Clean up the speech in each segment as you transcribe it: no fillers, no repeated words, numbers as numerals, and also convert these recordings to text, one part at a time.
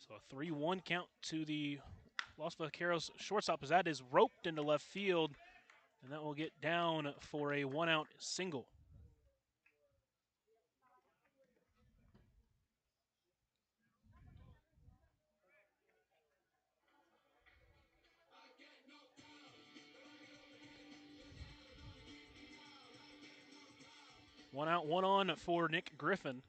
So a 3-1 count to the Los Vaqueros shortstop as that is roped into left field, and that will get down for a 1-out single. One out, one on for Nick Griffin.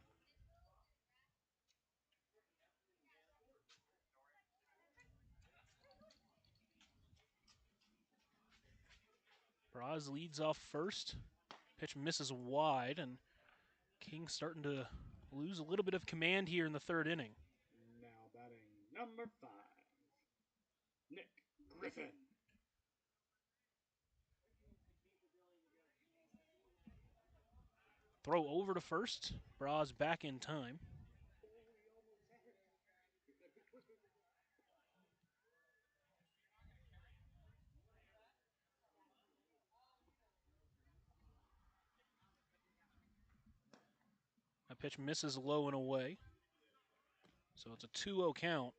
Braz leads off first. Pitch misses wide, and King starting to lose a little bit of command here in the third inning. Now batting number 5, Nick Griffin. Throw over to first. Braz back in time. That pitch misses low and away. So it's a 2-0 count.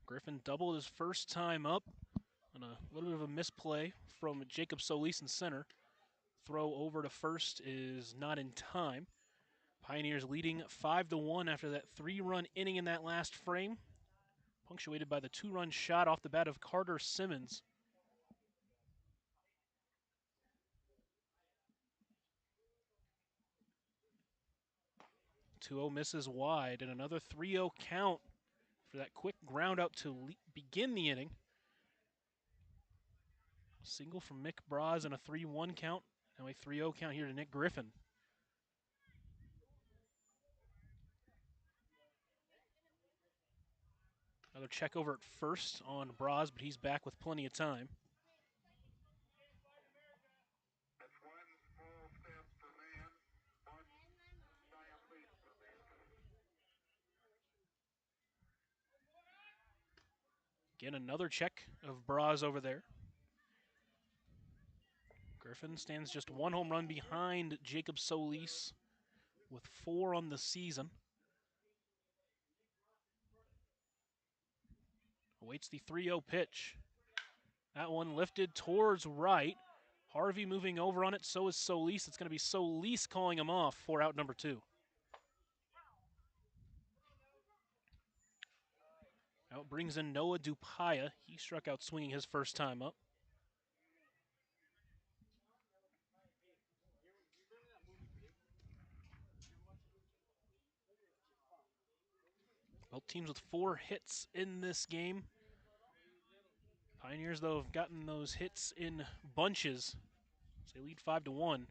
Griffin doubled his first time up on a little bit of a misplay from Jacob Solis in center. Throw over to first is not in time. Pioneers leading 5-1 after that 3-run inning in that last frame, punctuated by the 2-run shot off the bat of Carter Simmons. Two-0 misses wide, and another 3-0 count for that quick ground out to begin the inning. Single from Mick Braz and a 3-1 count. Now a 3-0 count here to Nick Griffin. Another check over at first on Braz, but he's back with plenty of time. Again, another check of Braz over there. Griffin stands just one home run behind Jacob Solis with 4 on the season. Awaits the 3-0 pitch. That one lifted towards right. Harvey moving over on it, so is Solis. It's going to be Solis calling him off for out number 2. Out brings in Noah Dupaya. He struck out swinging his first time up. Both teams with 4 hits in this game. Pioneers, though, have gotten those hits in bunches. So they lead 5-1.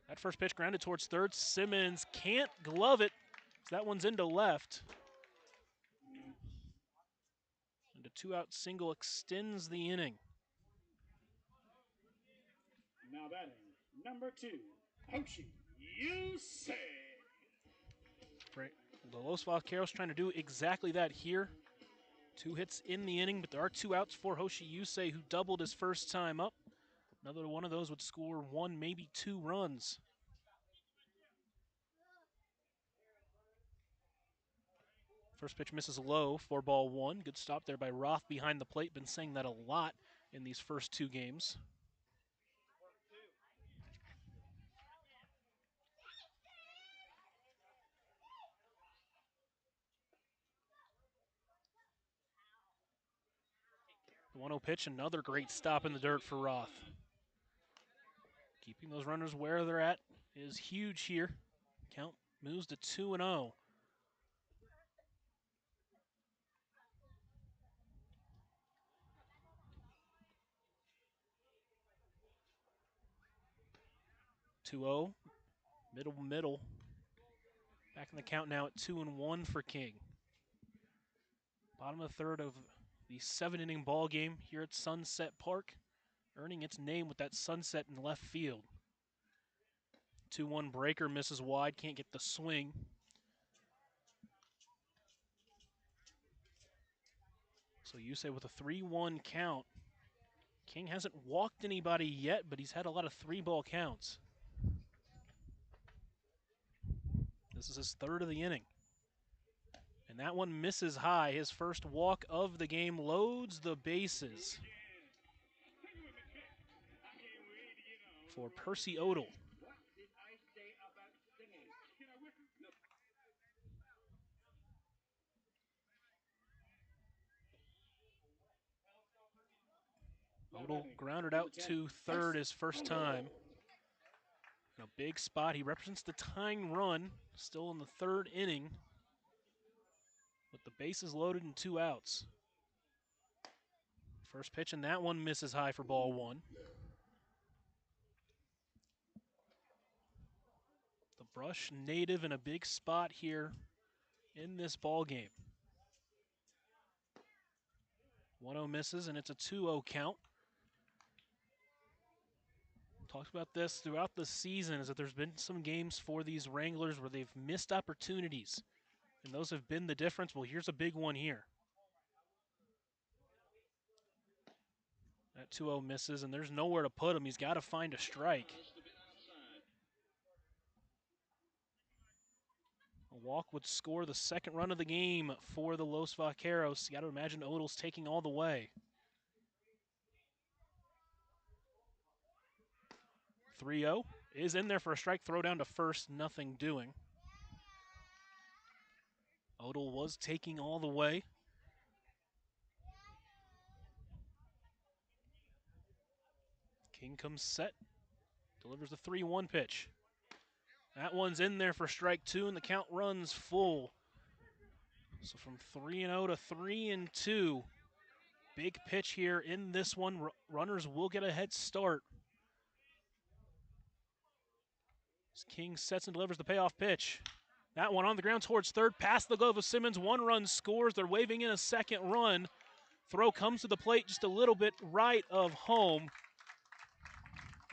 That first pitch grounded towards third. Simmons can't glove it. So that one's into left. And a 2-out single extends the inning. Now batting number 2, Hoshi Yusei. Right. The Los Vaqueros trying to do exactly that here. 2 hits in the inning, but there are 2 outs for Hoshi Yusei, who doubled his first time up. Another one of those would score 1, maybe 2 runs. First pitch misses low for ball 1. Good stop there by Roth behind the plate. Been saying that a lot in these first 2 games. The 1-0 pitch, another great stop in the dirt for Roth. Keeping those runners where they're at is huge here. Count moves to 2-0. Middle. Back in the count now at 2-1 for King. Bottom of the third of the 7-inning ball game here at Sunset Park, earning its name with that sunset in left field. 2-1 breaker misses wide, can't get the swing. So Yusei with a 3-1 count. King hasn't walked anybody yet, but he's had a lot of 3-ball counts. This is his 3rd of the inning. And that one misses high. His first walk of the game loads the bases for Percy Odell. Odell grounded out to third his first time. In a big spot. He represents the tying run, still in the 3rd inning, with the bases loaded and 2 outs. First pitch, and that one misses high for ball 1. The Brush native in a big spot here in this ball game. 1-0 misses, and it's a 2-0 count. Talked about this throughout the season, is that there's been some games for these Wranglers where they've missed opportunities, and those have been the difference. Well, here's a big one here. That 2-0 misses, and there's nowhere to put him. He's got to find a strike. A walk would score the 2nd run of the game for the Los Vaqueros. You got to imagine Odell's taking all the way. 3-0 is in there for a strike. Throw down to first, nothing doing. Odell was taking all the way. King comes set, delivers the 3-1 pitch. That one's in there for strike 2, and the count runs full. So from 3-0 to 3-2. Big pitch here in this one. Runners will get a head start. As King sets and delivers the payoff pitch. That one on the ground towards third, past the glove of Simmons. 1 run scores. They're waving in a 2nd run. Throw comes to the plate just a little bit right of home.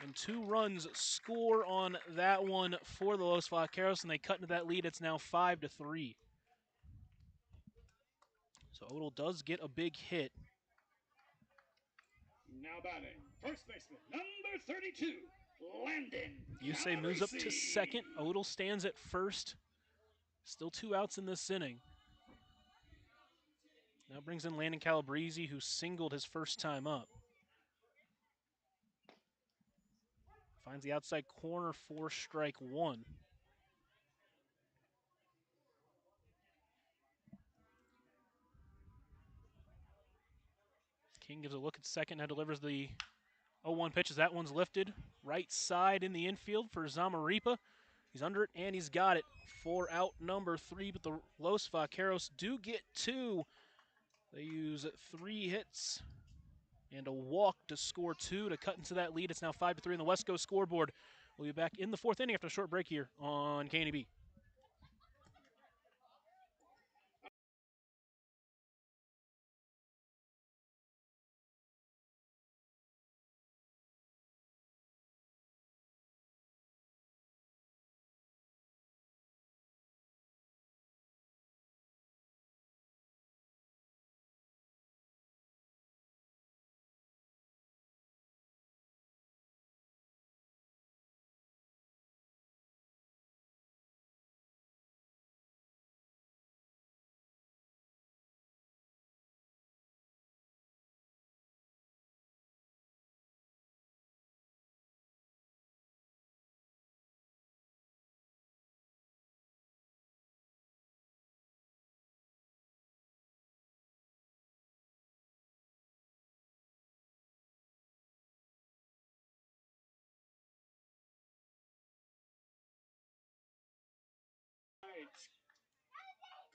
And 2 runs score on that one for the Los Vaqueros, and they cut into that lead. It's now 5-3. So Odell does get a big hit. Now batting, first baseman, number 32, Landon. Yusei moves up to second. Odell stands at first. Still 2 outs in this inning. Now brings in Landon Calabrese, who singled his first time up. Finds the outside corner for strike 1. King gives a look at second, now delivers the 0-1 pitch as that one's lifted. Right side in the infield for Zamaripa. He's under it, and he's got it for out number 3, but the Los Vaqueros do get 2. They use 3 hits and a walk to score 2 to cut into that lead. It's now 5-3 on the West Coast scoreboard. We'll be back in the 4th inning after a short break here on KNEB.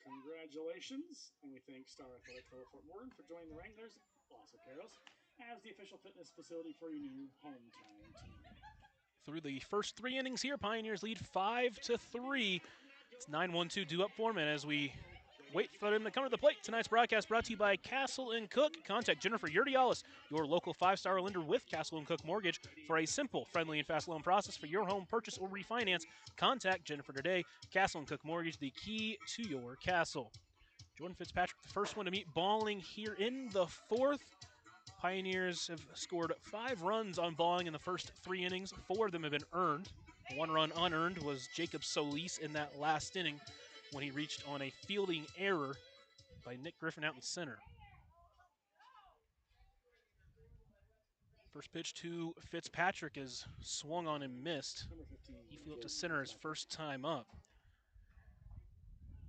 Congratulations, and we thank Star Athletic Club of Fort Morgan for joining the Wranglers, Los Vaqueros, as the official fitness facility for your new hometown team. Through the first 3 innings here, Pioneers lead 5-3. It's 9-1-2 due up for him, and as we wait for him to come to the plate, tonight's broadcast brought to you by Castle & Cook. Contact Jennifer Urdialis, your local 5-star lender with Castle & Cook Mortgage, for a simple, friendly, and fast loan process for your home purchase or refinance. Contact Jennifer today. Castle & Cook Mortgage, the key to your castle. Jordan Fitzpatrick, the first one to meet balling here in the 4th. Pioneers have scored 5 runs on Balling in the first 3 innings. 4 of them have been earned. 1 run unearned was Jacob Solis in that last inning when he reached on a fielding error by Nick Griffin out in center. First pitch to Fitzpatrick is swung on and missed. He flew up to center his first time up.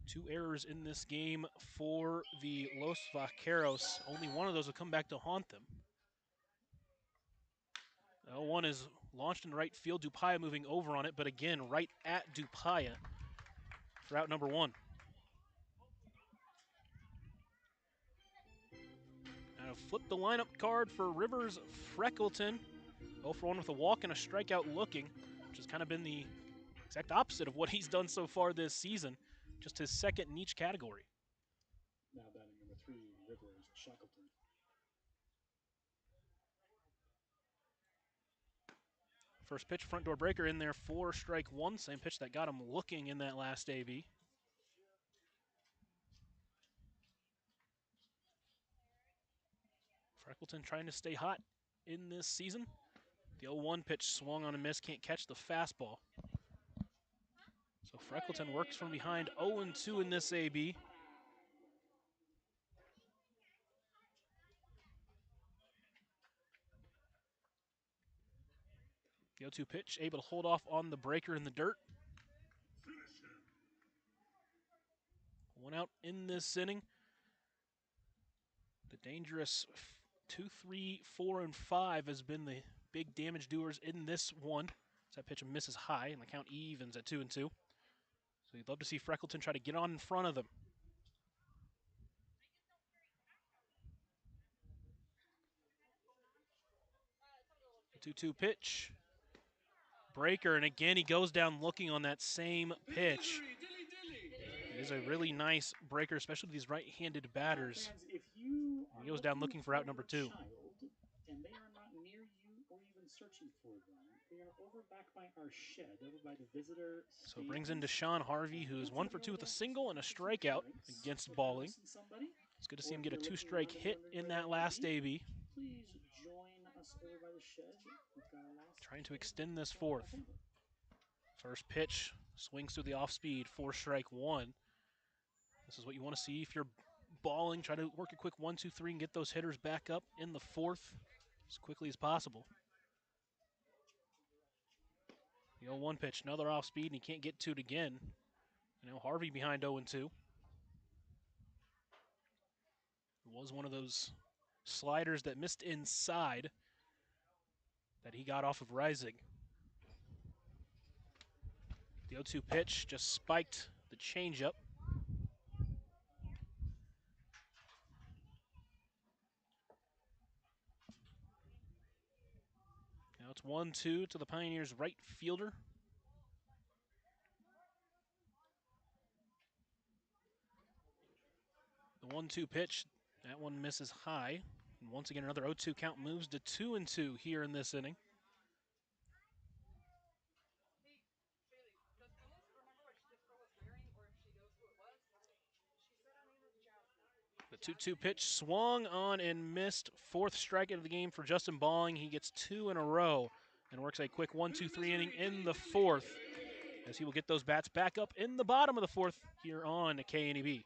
2 errors in this game for the Los Vaqueros. Only one of those will come back to haunt them. 0-1 is launched in right field. Dupaya moving over on it, but again, right at Dupaya for out number 1. Now flip the lineup card for Rivers Freckleton. 0 for 1 with a walk and a strikeout looking, which has kind of been the exact opposite of what he's done so far this season. Just his second in each category. Now batting number 3, Rivers Shackleton. First pitch, front door breaker in there for strike 1. Same pitch that got him looking in that last AB. Freckleton trying to stay hot in this season. The 0-1 pitch swung on a miss, can't catch the fastball. So Freckleton works from behind 0-2 in this AB. The 0-2 pitch, able to hold off on the breaker in the dirt. 1 out in this inning. The dangerous 2, 3, 4, and 5 has been the big damage doers in this one. So that pitch misses high, and the count evens at 2-2. So you'd love to see Freckleton try to get on in front of them. The 2-2 pitch. Breaker, and again he goes down looking on that same pitch. It is a really nice breaker, especially with these right-handed batters. He goes down looking for out number 2. And they are not near you or even searching for them. They are over back by our shed, over by the visitor stands. So it brings in Deshaun Harvey, who's 1 for 2 with a single and a strikeout against Balling. It's good to see him get a 2-strike hit in that last AB. Please join us over by the shed. Trying to extend this 4th. First pitch, swings through the off-speed, 4 strike 1. This is what you want to see if you're Balling. Try to work a quick 1, 2, 3 and get those hitters back up in the 4th as quickly as possible. The 0-1 pitch, another off-speed, and he can't get to it again. And now Harvey behind 0-2. It was one of those sliders that missed inside that he got off of Rising. The 0-2 pitch just spiked the changeup. Now it's 1-2 to the Pioneers' right fielder. The 1-2 pitch, that one misses high. And once again, another 0-2 count moves to 2-2 here in this inning. The 2-2 pitch swung on and missed. 4th strikeout of the game for Justin Balling. He gets 2 in a row and works a quick 1, 2, 3 inning in the 4th as he will get those bats back up in the bottom of the 4th here on KNEB.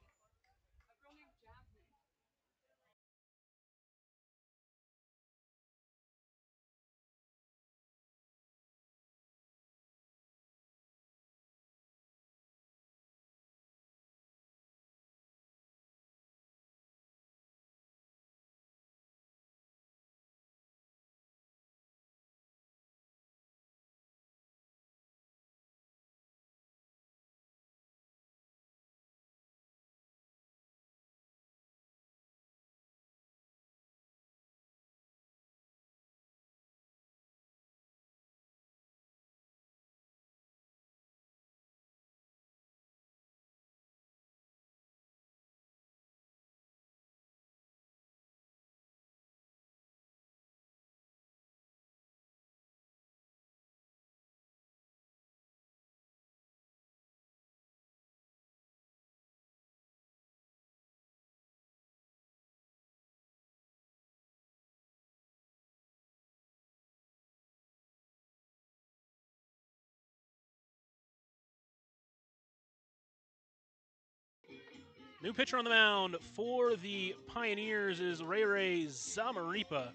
New pitcher on the mound for the Pioneers is Ray Zamaripa.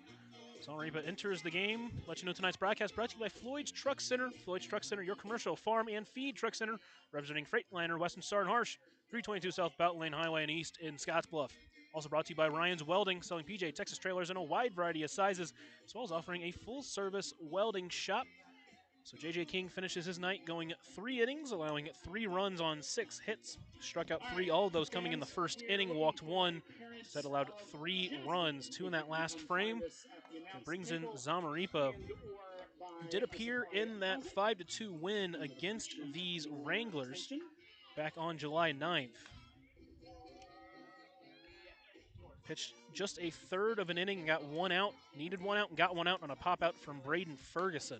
Zamaripa enters the game. Let you know tonight's broadcast brought to you by Floyd's Truck Center. Floyd's Truck Center, your commercial, farm, and feed truck center, representing Freightliner, Western Star and Harsh, 322 South Belt Lane Highway and East in Scottsbluff. Also brought to you by Ryan's Welding, selling PJ Texas trailers in a wide variety of sizes, as well as offering a full-service welding shop. So J.J. King finishes his night going 3 innings, allowing 3 runs on 6 hits. Struck out 3, all of those coming in the first inning, walked 1. That allowed 3 runs, 2 in that last frame. It brings in Zamaripa. Did appear in that 5-2 win against these Wranglers back on July 9th. Pitched just a third of an inning and got 1 out. Needed 1 out and got 1 out on a pop out from Braden Ferguson.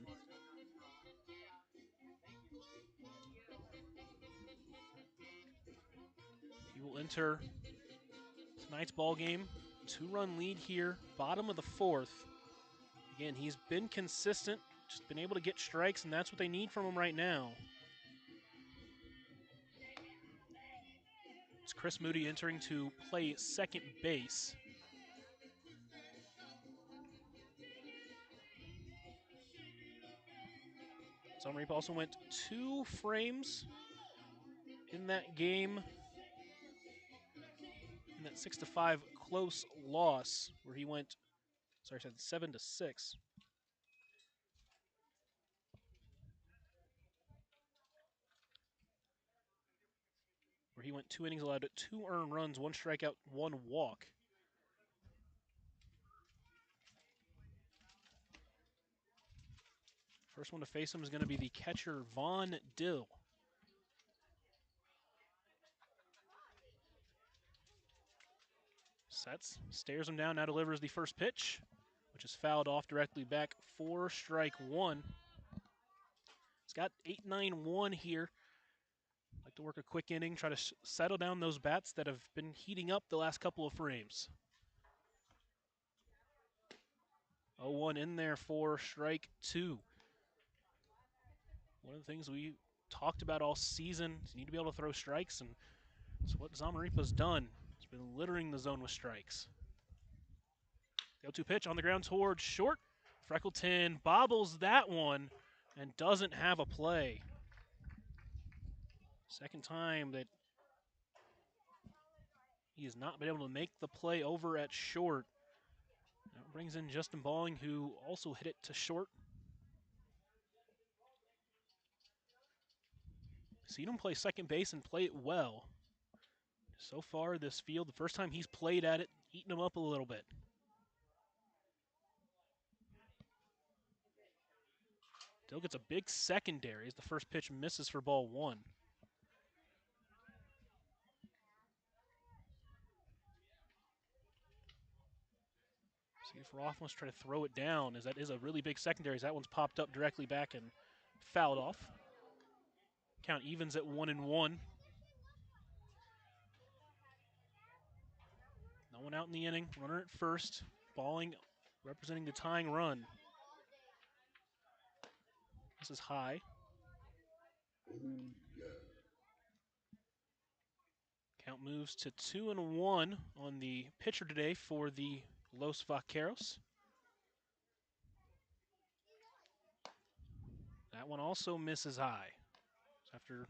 He will enter tonight's ball game. 2-run lead here, bottom of the 4th. Again, he's been consistent, just been able to get strikes, and that's what they need from him right now. It's Chris Moody entering to play second base. Zamaripa also went 2 frames in that game, in that 6-5 close loss, where he went, 7-6. Where he went 2 innings, allowed 2 earned runs, 1 strikeout, 1 walk. First one to face him is going to be the catcher, Vaughn Dill. Sets, stares him down, now delivers the first pitch, which is fouled off directly back for strike 1. He's got 8-9-1 here. Like to work a quick inning, try to settle down those bats that have been heating up the last couple of frames. 0-1 in there for strike 2. One of the things we talked about all season is you need to be able to throw strikes, and that's what Zamaripa's done. He's been littering the zone with strikes. The 0-2 pitch on the ground towards short. Freckleton bobbles that one and doesn't have a play. Second time that he has not been able to make the play over at short. Now it brings in Justin Balling, who also hit it to short. Seen him play second base and play it well. So far this field, the first time he's played at it, eating him up a little bit. Dill gets a big secondary as the first pitch misses for ball 1. See if Roth wants to try to throw it down, as that is a really big secondary, as that one's popped up directly back and fouled off. Count evens at 1-1. No one out in the inning, runner at first. Balling representing the tying run. This is high. Count moves to 2-1 on the pitcher today for the Los Vaqueros. That one also misses high. After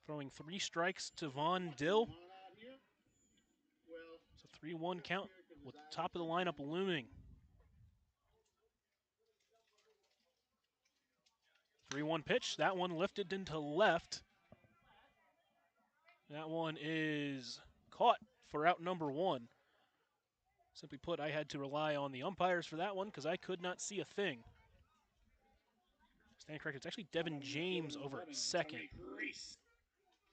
throwing 3 strikes to Vaughn Dill. It's a 3-1 count with the top of the lineup looming. 3-1 pitch. That one lifted into left. That one is caught for out number 1. Simply put, I had to rely on the umpires for that one because I could not see a thing. Stand corrected. It's actually Devin James over at second.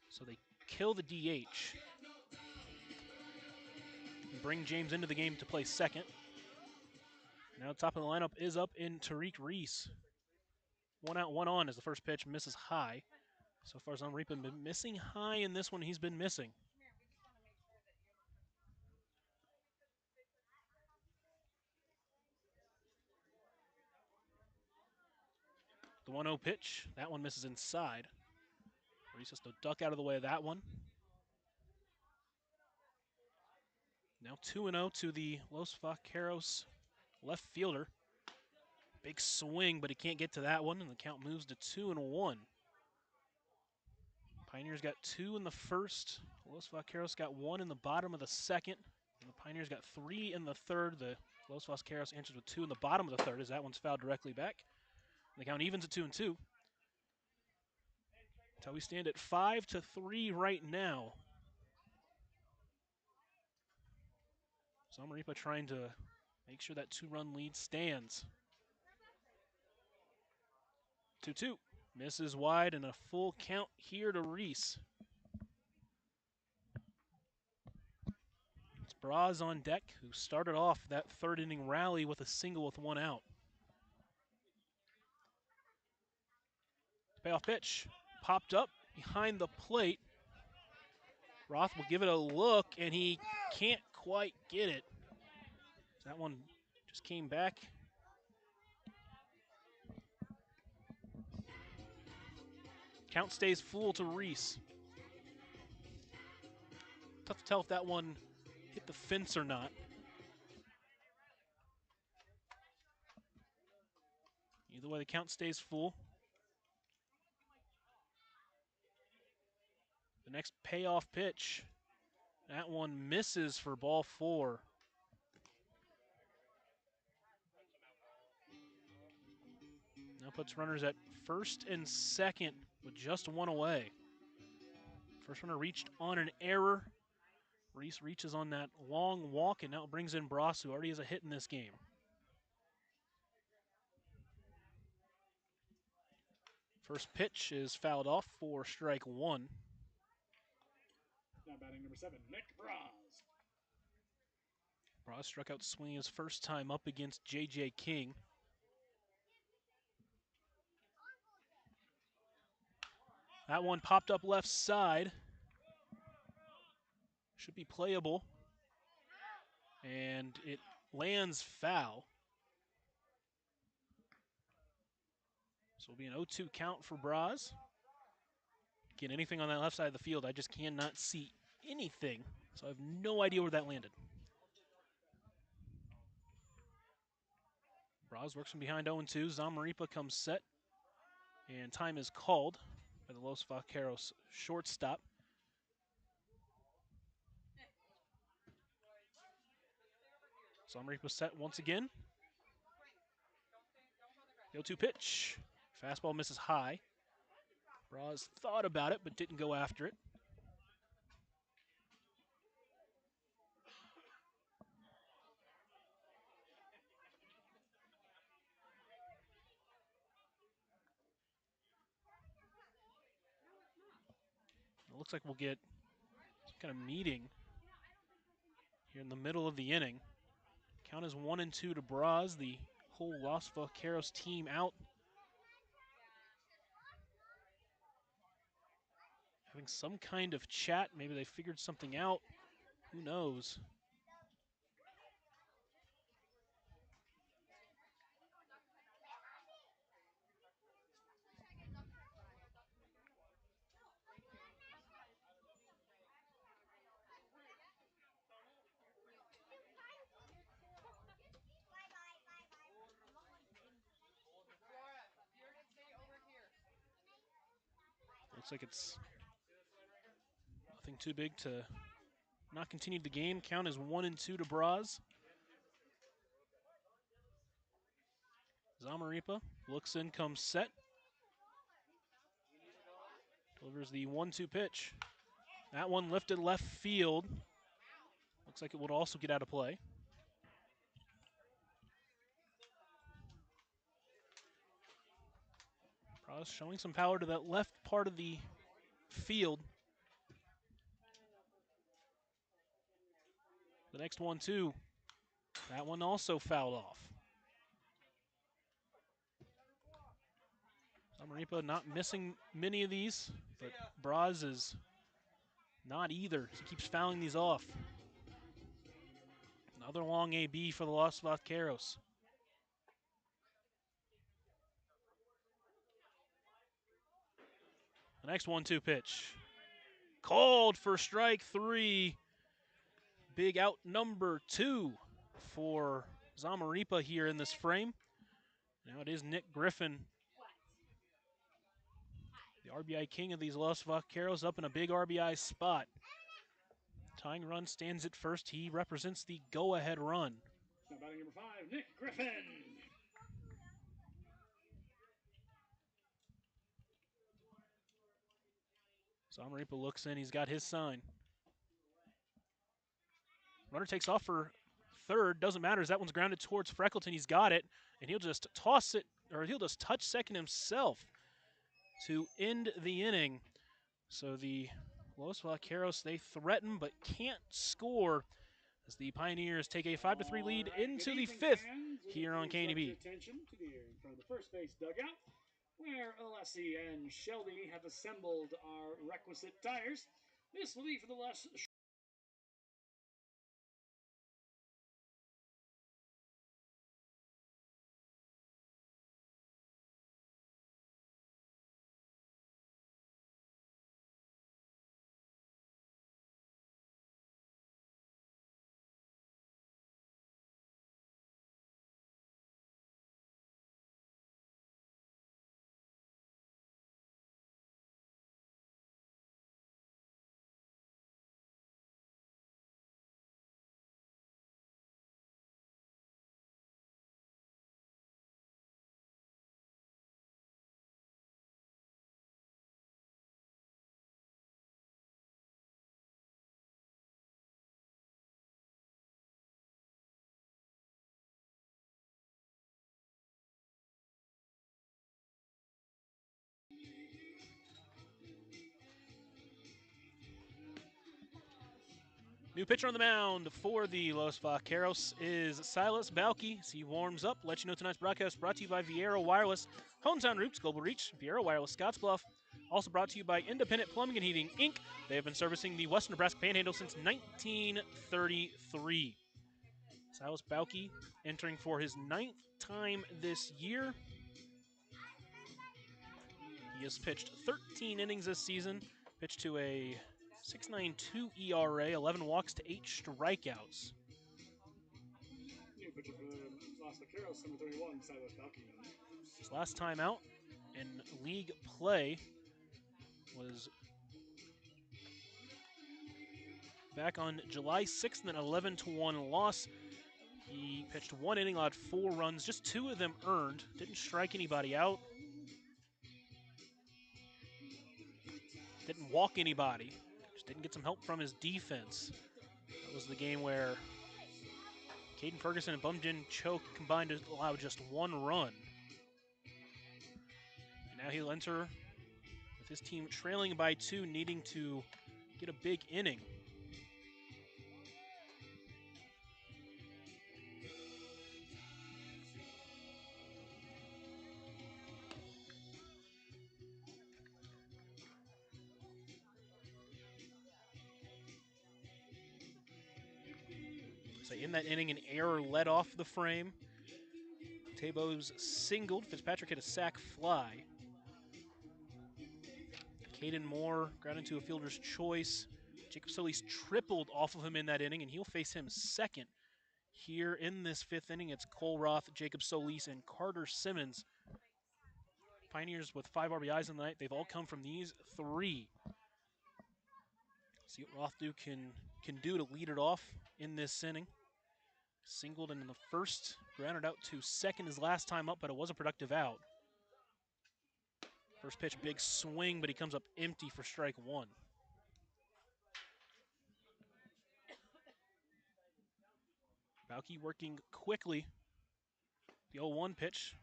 So they kill the DH. And bring James into the game to play second. Now the top of the lineup is up in Tariq Reese. 1 out, 1 on as the first pitch misses high. So far, Zamaripa been missing high in this one. He's been missing. The 1-0 pitch. That one misses inside. Reese has to duck out of the way of that one. Now 2-0 to the Los Vaqueros left fielder. Big swing, but he can't get to that one, and the count moves to 2-1. Pioneers got 2 in the first. Los Vaqueros got 1 in the bottom of the second. And the Pioneers got 3 in the third. The Los Vaqueros answered with 2 in the bottom of the third, as that one's fouled directly back. The count evens at 2-2. That's how we stand at 5-3 right now. Zamaripa trying to make sure that 2-run lead stands. 2-2. Misses wide and a full count here to Reese. It's Braz on deck, who started off that third inning rally with a single with 1 out. Payoff pitch. Popped up behind the plate. Roth will give it a look, and he can't quite get it. That one just came back. Count stays full to Reese. Tough to tell if that one hit the fence or not. Either way, the count stays full. The next payoff pitch. That one misses for ball 4. Now puts runners at first and second with just 1 away. First runner reached on an error. Reese reaches on that long walk and now brings in Bras, who already has a hit in this game. First pitch is fouled off for strike 1. Now batting number 7, Nick Braz. Bras struck out swinging his first time up against J.J. King. That one popped up left side. Should be playable. And it lands foul. So it'll be an 0-2 count for Braz. Again, anything on that left side of the field, I just cannot see anything. So I have no idea where that landed. Braz works from behind 0-2. Zamaripa comes set. And time is called by the Los Vaqueros shortstop. Zamaripa set once again. The 0-2 pitch. Fastball misses high. Braz thought about it, but didn't go after it. It looks like we'll get some kind of meeting here in the middle of the inning. Count is 1-2 to Braz. The whole Los Vaqueros team out. Having some kind of chat. Maybe they figured something out. Who knows? Looks like it's nothing too big to not continue the game. Count is 1-2 to Braz. Zamaripa looks in, comes set. Delivers the 1-2 pitch. That one lifted left field. Looks like it would also get out of play. Braz showing some power to that left part of the field. The next 1-2. That one also fouled off. Zamaripa not missing many of these, but Braz is not either. He keeps fouling these off. Another long AB for the Los Vaqueros. The next 1-2 pitch. Called for strike 3. Big out number 2 for Zamaripa here in this frame. Now it is Nick Griffin, the RBI king of these Los Vaqueros, up in a big RBI spot. Tying run stands at first. He represents the go-ahead run. Now batting number 5, Nick Griffin. Zamaripa looks in. He's got his sign. Runner takes off for third. Doesn't matter as that one's grounded towards Freckleton. He's got it, and he'll just toss it, or he'll just touch second himself to end the inning. So the Los Vaqueros, they threaten but can't score as the Pioneers take a 5-3 lead into the 5th here on KNB. Attention to the in front of the first base dugout, where Alessi and Shelby have assembled our requisite tires. This will be for the less New pitcher on the mound for the Los Vaqueros is Silas Balke. As he warms up, let you know tonight's broadcast brought to you by Viera Wireless, Hometown Roots, Global Reach, Viera Wireless, Scottsbluff. Also brought to you by Independent Plumbing and Heating, Inc. They have been servicing the Western Nebraska Panhandle since 1933. Silas Balke entering for his 9th time this year. He has pitched 13 innings this season, pitched to a 6.92 ERA, 11 walks to 8 strikeouts. new pitcher for the Los Vaqueros, number 31, Silas Balke. His last time out in league play was back on July 6th in an 11-1 loss. He pitched 1 inning, allowed 4 runs, just 2 of them earned. Didn't strike anybody out. Didn't walk anybody. Just didn't get some help from his defense. That was the game where Caden Ferguson and Bumjin Choke combined to allow just 1 run. And now he'll enter with his team trailing by 2, needing to get a big inning. So in that inning, an error led off the frame. Tabo's singled. Fitzpatrick hit a sac fly. Caden Moore grounded into a fielder's choice. Jacob Solis tripled off of him in that inning, and he'll face him second. Here in this 5th inning, it's Cole Roth, Jacob Solis, and Carter Simmons. Pioneers with 5 RBIs in the night. They've all come from these 3. See what Roth can do to lead it off in this inning. Singled in the first, grounded out to second his last time up, but it was a productive out. First pitch, big swing, but he comes up empty for strike 1. Balke working quickly. The 0-1 pitch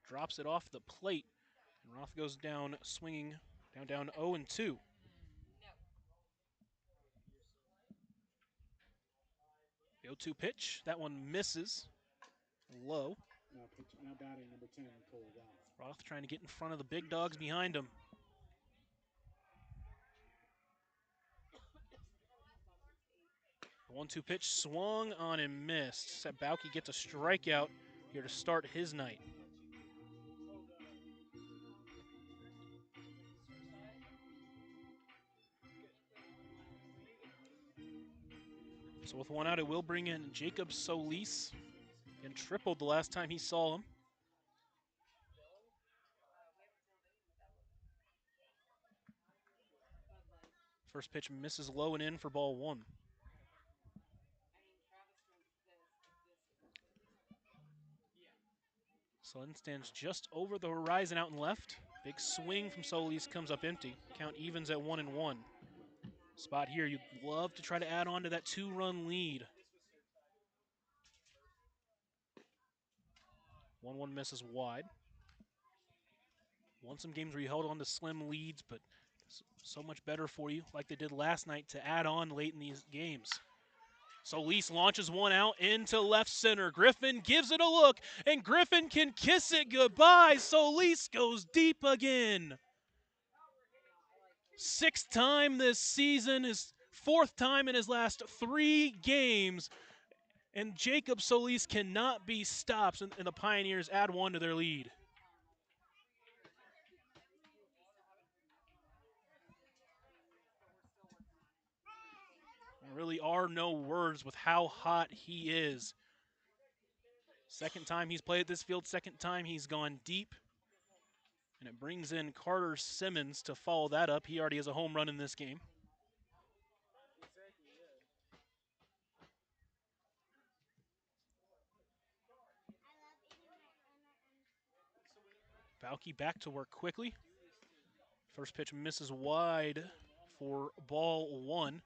drops it off the plate, and Roth goes down swinging, down 0-2. The 0-2 pitch, that one misses low. Now batting number 10, Cole Roth. Roth trying to get in front of the big dogs behind him. The 1-2 pitch swung on and missed. Set Balke gets a strikeout here to start his night. So with one out, it will bring in Jacob Solis, and tripled the last time he saw him. First pitch misses low and in for ball one. Sun stands just over the horizon out and left. Big swing from Solis comes up empty. Count evens at 1-1. Spot here, you'd love to try to add on to that 2-run lead. 1-1 misses wide. Won some games where you held on to slim leads, but so much better for you, like they did last night, to add on late in these games. Solis launches one out into left center. Griffin gives it a look, and Griffin can kiss it goodbye. Solis goes deep again. Sixth time this season, his fourth time in his last 3 games, and Jacob Solis cannot be stopped, and the Pioneers add 1 to their lead. There really are no words with how hot he is. Second time he's played at this field, second time he's gone deep. And it brings in Carter Simmons to follow that up. He already has a home run in this game. Balke back to work quickly. First pitch misses wide for ball one.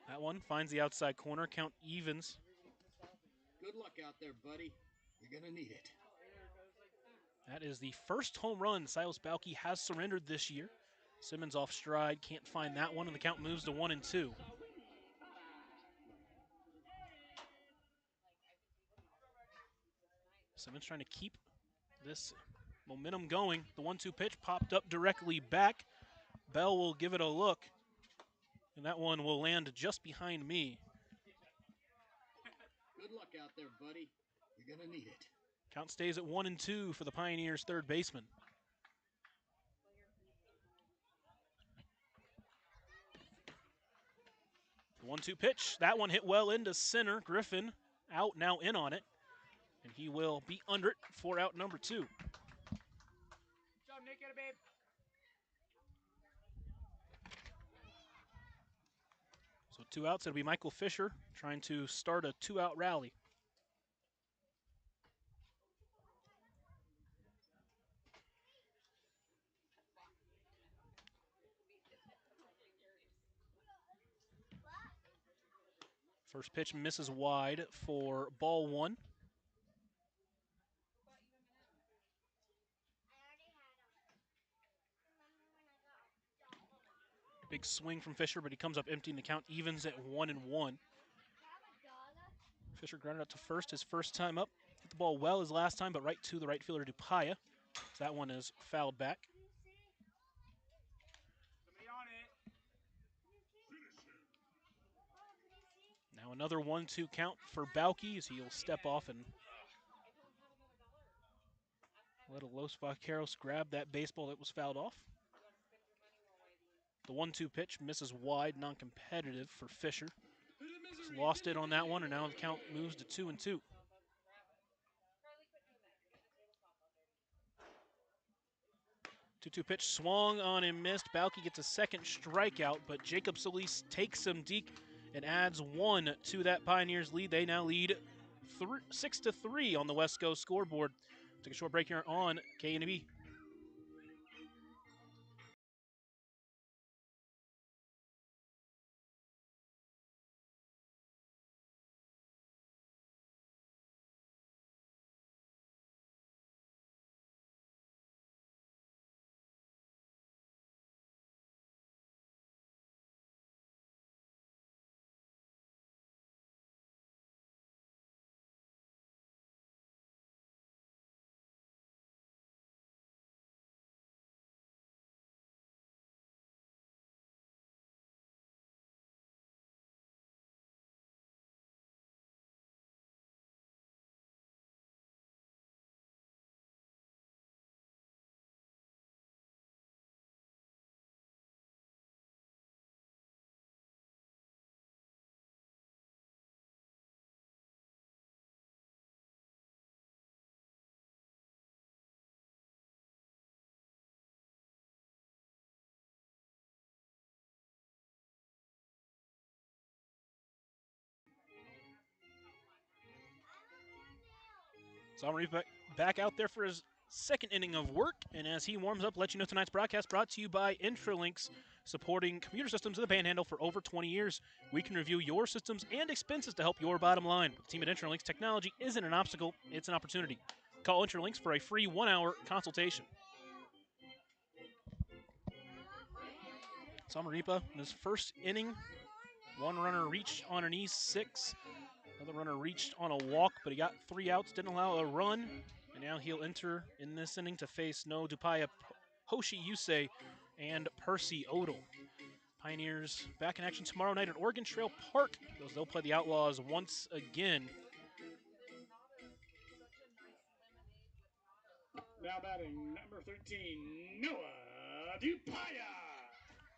That one finds the outside corner. Count evens. Good luck out there, buddy. You're going to need it. That is the first home run Silas Balke has surrendered this year. Simmons off stride, can't find that one, and the count moves to 1-2. Simmons trying to keep this momentum going. The 1-2 pitch popped up directly back. Bell will give it a look, and that one will land just behind me. Good luck out there, buddy. You're going to need it. Count stays at 1-2 for the Pioneers' third baseman. The 1-2 pitch, that one hit well into center. Griffin out, now in on it, and he will be under it for out number 2. So 2 outs, it'll be Michael Fisher trying to start a 2-out rally. First pitch misses wide for ball one. Big swing from Fisher, but he comes up empty, and the count evens at 1-1. Fisher grounded out to first his first time up. Hit the ball well his last time, but right to the right fielder, Dupaya. So that one is fouled back. Now another 1-2 count for Balke as he'll step off and let a Los Vaqueros grab that baseball that was fouled off. The 1-2 pitch misses wide, non-competitive for Fisher. He's lost it on that one, and now the count moves to 2-2. Two pitch swung on and missed. Balke gets a second strikeout, but Jacob Solis takes him deep and adds 1 to that Pioneers lead. They now lead 6-3 on the West Coast scoreboard. Take a short break here on K&B. Zamaripa back out there for his second inning of work, and as he warms up, let you know tonight's broadcast brought to you by Intralinks, supporting computer systems in the Panhandle for over 20 years. We can review your systems and expenses to help your bottom line. With the team at Intralinks, technology isn't an obstacle, it's an opportunity. Call Intralinks for a free 1-hour consultation. Zamaripa in his first inning, one runner reached on an E6. Another runner reached on a walk, but he got 3 outs, didn't allow a run. And now he'll enter in this inning to face No Dupaya, Hoshi Yusei, and Percy Odell. Pioneers back in action tomorrow night at Oregon Trail Park. They'll play the Outlaws once again. Now batting, number 13, Noah Dupaya.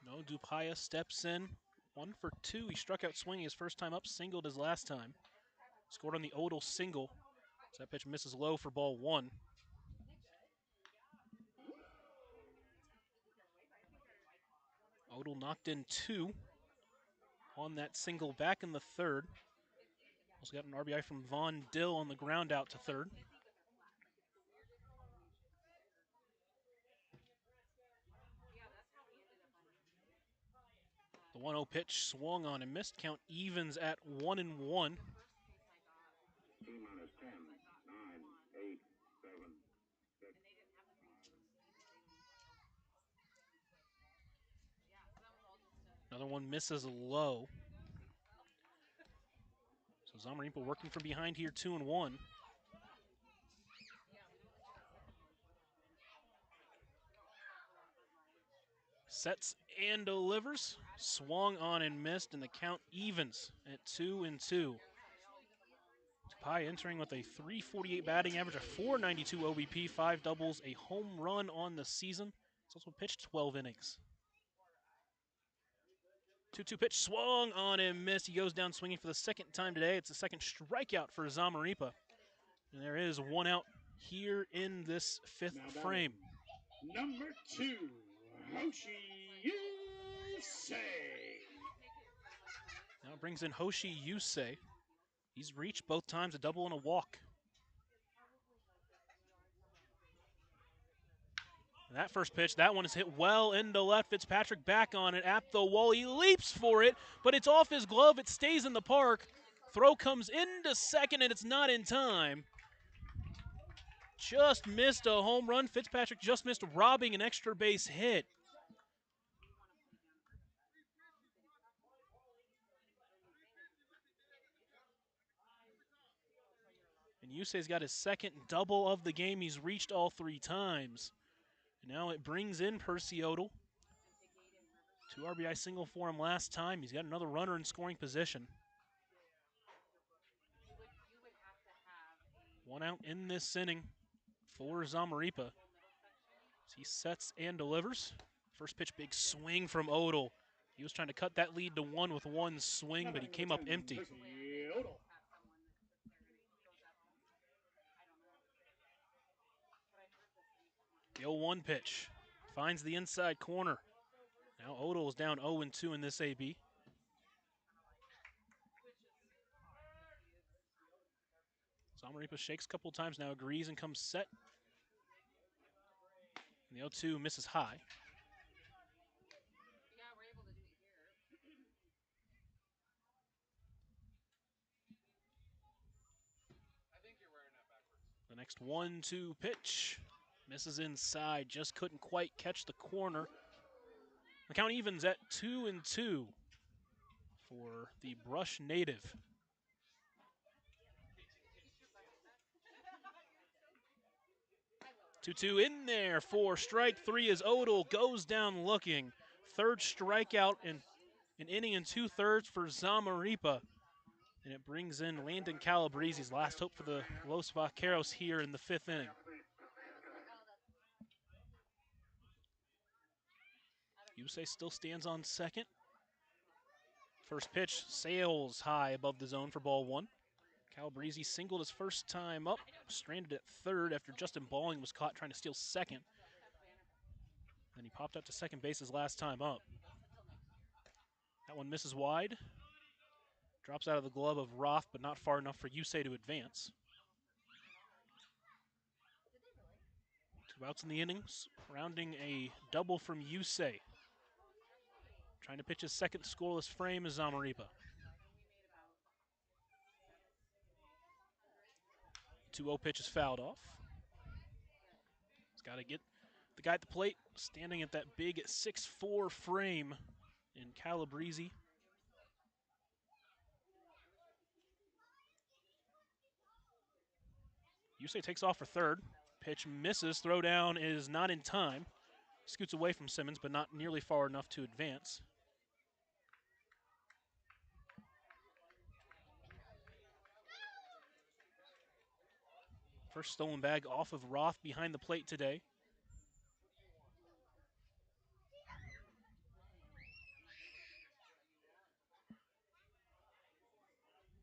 No Dupaya steps in. 1 for 2. He struck out swinging his first time up, singled his last time. Scored on the Odell single. So that pitch misses low for ball 1. Odell knocked in 2 on that single back in the third. Also got an RBI from Vaughn Dill on the ground out to third. The 1-0 pitch swung on and missed. Count evens at 1-1. T-minus 10, 9, 8, 7, 6. Another one misses low. So Zamaripa working from behind here, 2-1. Sets and delivers. Swung on and missed, and the count evens at 2-2. Tupai entering with a .348 batting average, a .492 OBP, 5 doubles, a home run on the season. He's also pitched 12 innings. 2-2 pitch swung on and missed. He goes down swinging for the second time today. It's the second strikeout for Zamaripa. And there is 1 out here in this 5th frame. Number 2, Hoshi Yusei. Now it brings in Hoshi Yusei. He's reached both times, a double and a walk. And that first pitch, that one is hit well into left. Fitzpatrick back on it at the wall. He leaps for it, but it's off his glove. It stays in the park. Throw comes into second, and it's not in time. Just missed a home run. Fitzpatrick just missed robbing an extra base hit. And Yusei's got his second double of the game. He's reached all 3 times. And now it brings in Percy Odell. 2 RBI single for him last time. He's got another runner in scoring position. 1 out in this inning for Zamaripa. He sets and delivers. First pitch, big swing from Odell. He was trying to cut that lead to 1 with 1 swing, but he came up empty. The 0-1 pitch finds the inside corner. Now Odell is down 0-2 in this AB. Zamaripa shakes a couple times now, agrees and comes set. And the 0-2 misses high. The next 1-2 pitch misses inside, just couldn't quite catch the corner. The count evens at 2-2 for the Brush native. Two in there for strike 3 as Odell goes down looking. Third strikeout in an inning and 2/3 for Zamaripa. And it brings in Landon Calabrese's last hope for the Los Vaqueros here in the 5th inning. Yusei still stands on second. First pitch sails high above the zone for ball 1. Calabrese singled his first time up, stranded at third after Justin Balling was caught trying to steal second. Then he popped up to second base his last time up. That one misses wide. Drops out of the glove of Roth, but not far enough for Yusei to advance. 2 outs in the innings, rounding a double from Yusei. Trying to pitch his second scoreless frame is Zamaripa. 2-0 pitch is fouled off. He's got to get the guy at the plate, standing at that big 6'4" frame in Calabrese. Yusei takes off for third. Pitch misses. Throw down is not in time. Scoots away from Simmons, but not nearly far enough to advance. First stolen bag off of Roth behind the plate today.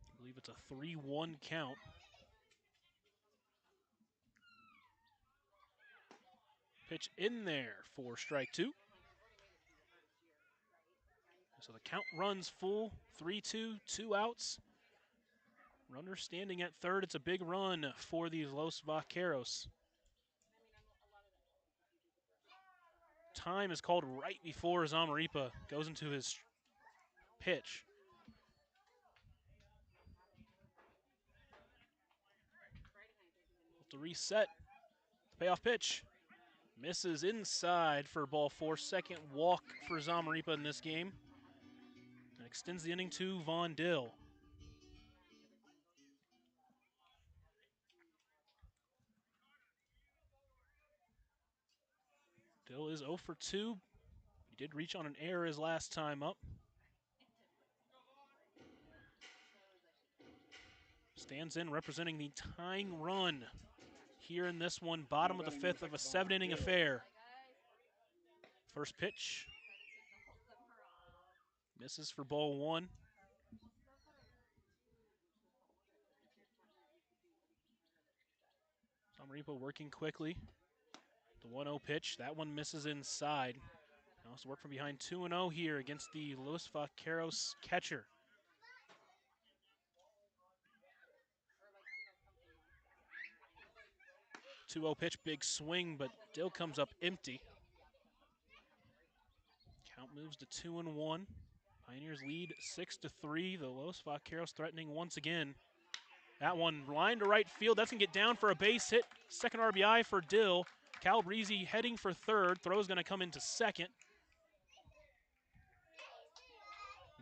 I believe it's a 3-1 count. Pitch in there for strike 2. So the count runs full, 3-2, 2 outs. Runner standing at third. It's a big run for the Los Vaqueros. Time is called right before Zamaripa goes into his pitch. To reset, the payoff pitch. Misses inside for ball 4. Second walk for Zamaripa in this game. And extends the inning to Von Dill. Dill is 0 for 2. He did reach on an error his last time up. Stands in representing the tying run here in this one, bottom of the 5th of a 7-inning affair. First pitch. Misses for ball 1. Zamaripa working quickly. The 1-0 pitch. That one misses inside. Also work from behind 2-0 here against the Los Vaqueros catcher. 2-0 pitch, big swing, but Dill comes up empty. Count moves to 2-1. Pioneers lead 6-3. The Los Vaqueros threatening once again. That one line to right field. That's going to get down for a base hit. Second RBI for Dill. Calabrese heading for third. Throw's going to come into second.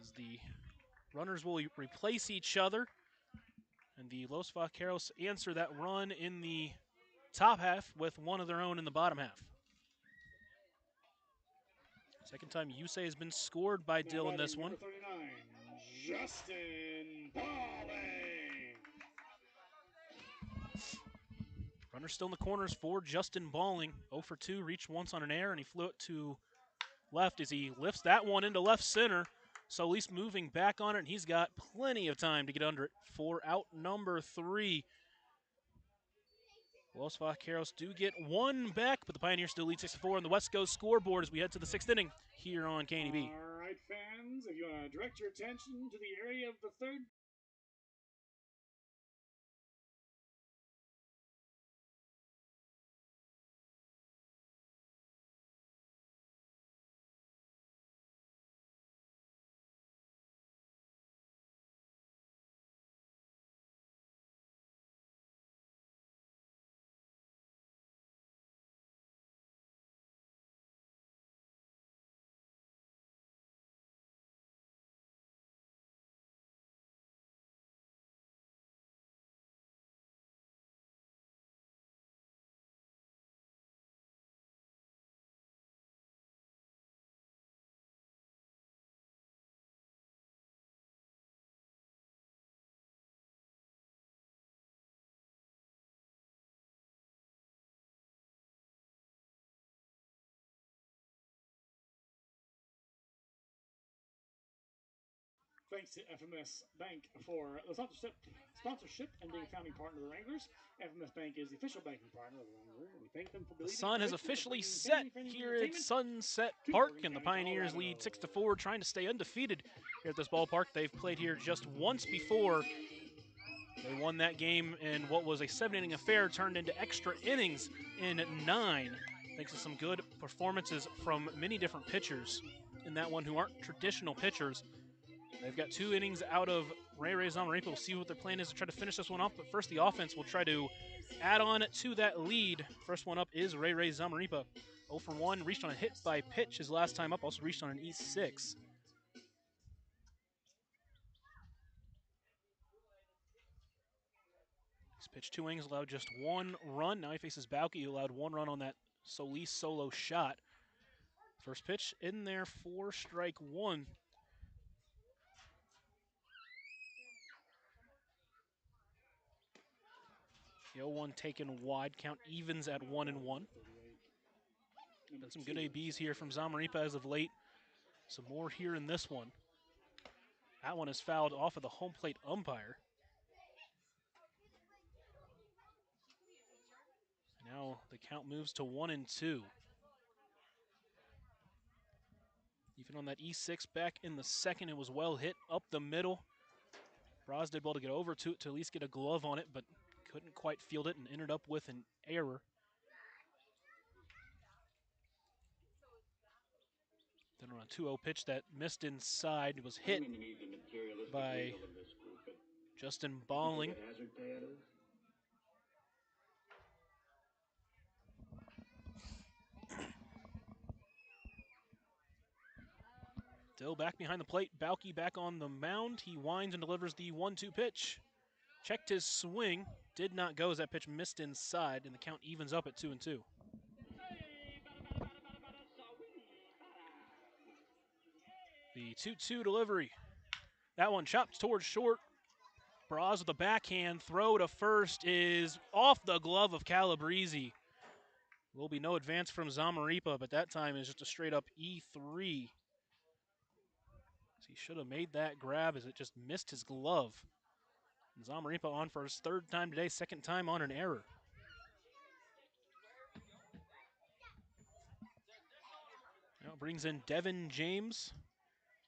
As the runners will replace each other. And the Los Vaqueros answer that run in the top half with one of their own in the bottom half. Second time Yusei has been scored by Dill in this one. Number 39, Justin Balling. Runner still in the corners for Justin Balling. 0 for 2, reached once on an error, and he flew it to left as he lifts that one into left center. Solis moving back on it, and he's got plenty of time to get under it for out number 3. Los Vaqueros do get one back, but the Pioneers still lead 6-4 on the West Coast scoreboard as we head to the 6th inning here on KNEB. All right, fans, if you want to direct your attention to the area of the third. Thanks to FMS Bank for the sponsorship and being a founding partner of the Wranglers. FMS Bank is the official banking partner of the Wranglers. We thank them for The believing sun has officially set here at Sunset Park, and the Pioneers lead 6-4, trying to stay undefeated here at this ballpark. They've played here just once before They won that game in what was a 7-inning affair, turned into extra innings in 9, thanks to some good performances from many different pitchers in that one who aren't traditional pitchers. They've got 2 innings out of Ray Zamarripa. We'll see what their plan is to try to finish this one off, but first the offense will try to add on to that lead. First one up is Ray Zamarripa. 0 for 1, reached on a hit by pitch his last time up, also reached on an E6. He's pitched 2 innings, allowed just 1 run. Now he faces Bauke, who allowed 1 run on that Solis solo shot. First pitch in there for strike 1. The 0-1 taken wide, count evens at 1-1. Been some good ABs here from Zamarripa as of late. Some more here in this one. That one is fouled off of the home plate umpire. Now the count moves to 1-2. Even on that E6 back in the second, it was well hit up the middle. Braz did well to get over to it to at least get a glove on it, but couldn't quite field it and ended up with an error. Then on a 2-0 pitch that missed inside, was hit by Justin Balling. Still back behind the plate, Bauke back on the mound. He winds and delivers the 1-2 pitch. Checked his swing, did not go as that pitch missed inside, and the count evens up at 2-2. The 2-2 delivery. That one chopped towards short. Braz with the backhand throw to first is off the glove of Calabrese. Will be no advance from Zamarripa, but that time is just a straight up E3. He should have made that grab as it just missed his glove. And Zamarripa on for his 3rd time today, 2nd time on an error. Now brings in Devin James,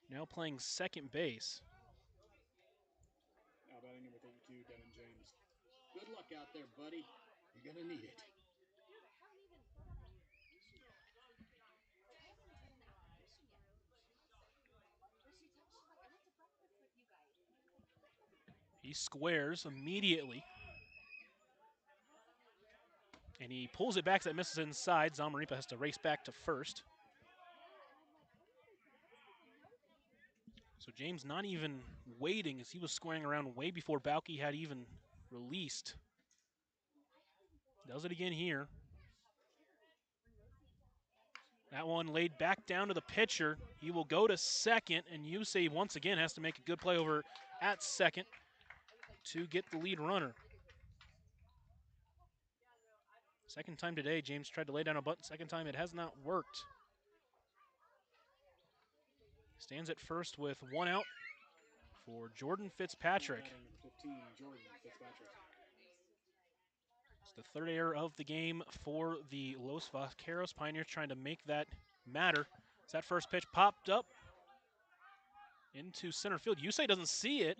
now playing second base. Now batting number 32, Devin James. Good luck out there, buddy. You're gonna need it. He squares immediately. And he pulls it back so that misses inside. Zamarripa has to race back to first. So James not even waiting as he was squaring around way before Bauke had even released. Does it again here. That one laid back down to the pitcher. He will go to second, and Yusei once again has to make a good play over at second to get the lead runner. Second time today, James tried to lay down a bunt. Second time, it has not worked. Stands at first with 1 out for Jordan Fitzpatrick. 15, Jordan Fitzpatrick. It's the 3rd error of the game for the Los Vaqueros. Pioneers trying to make that matter. As that first pitch popped up into center field. Yusei doesn't see it,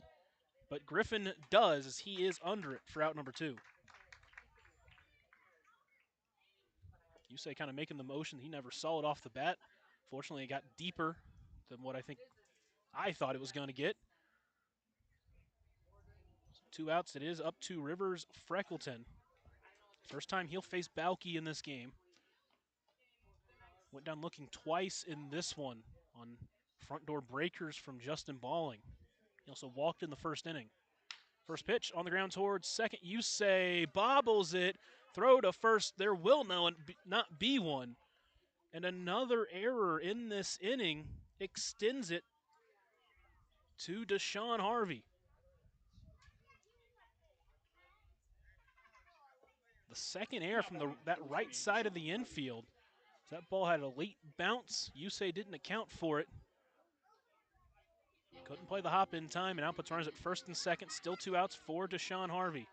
but Griffin does as he is under it for out number 2. Yusei kind of making the motion. He never saw it off the bat. Fortunately, it got deeper than what I thought it was going to get. 2 outs. It is up to Rivers Freckleton. First time he'll face Bauke in this game. Went down looking twice in this one on front door breakers from Justin Balling. He also walked in the 1st inning. First pitch on the ground towards second. Yusei bobbles it. Throw to first. There will not be one. And another error in this inning extends it to Deshaun Harvey. The 2nd error from that right side of the infield. That ball had a late bounce. Yusei didn't account for it. Couldn't play the hop in time, and now puts runners at first and second. Still 2 outs for Deshaun Harvey.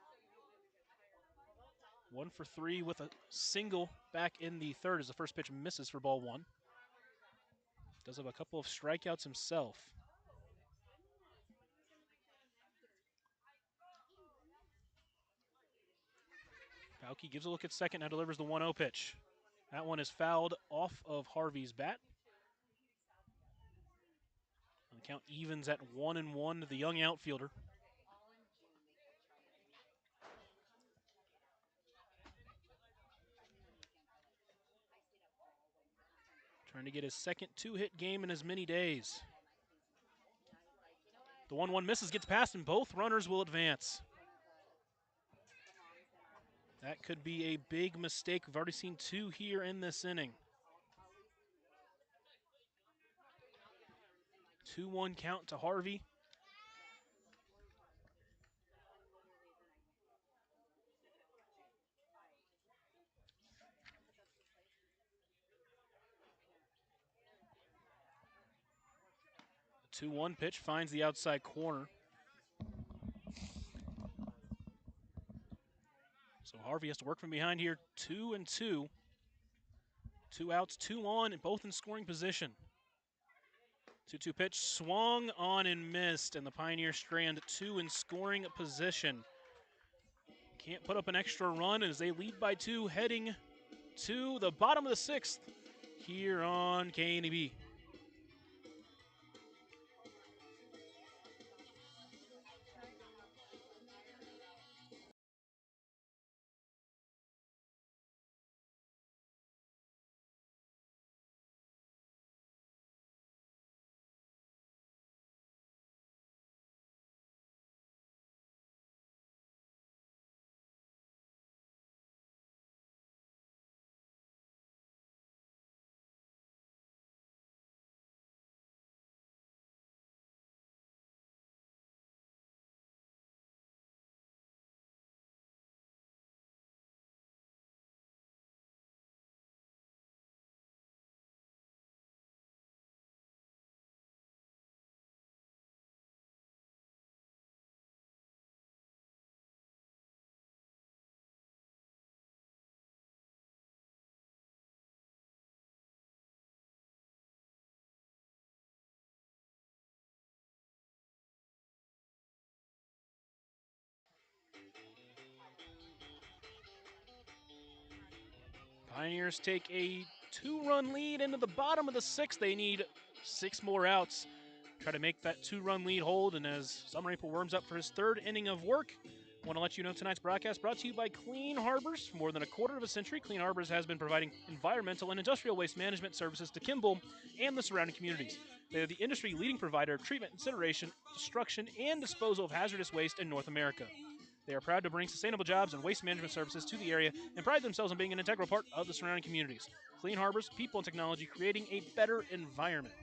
1 for 3 with a single back in the 3rd as the first pitch misses for ball 1. Does have a couple of strikeouts himself. Kauke gives a look at second, now delivers the 1-0 pitch. That one is fouled off of Harvey's bat. And the count evens at 1-1 to the young outfielder. Trying to get his second two-hit game in as many days. The 1-1 misses, gets past, and both runners will advance. That could be a big mistake. We've already seen two here in this inning. 2-1 count to Harvey. The 2-1 pitch finds the outside corner. So Harvey has to work from behind here. 2-2. 2 outs, 2 on, and both in scoring position. 2-2 pitch swung on and missed, and the Pioneers strand 2 in scoring position. Can't put up an extra run as they lead by 2, heading to the bottom of the 6th here on KNEB. Pioneers take a 2-run lead into the bottom of the 6th. They need 6 more outs. Try to make that 2-run lead hold, and as Zamarripa warms up for his 3rd inning of work, I want to let you know tonight's broadcast brought to you by Clean Harbors. For more than a quarter of a century, Clean Harbors has been providing environmental and industrial waste management services to Kimball and the surrounding communities. They are the industry-leading provider of treatment, incineration, destruction, and disposal of hazardous waste in North America. They are proud to bring sustainable jobs and waste management services to the area and pride themselves on being an integral part of the surrounding communities. Clean Harbors, people and technology, creating a better environment.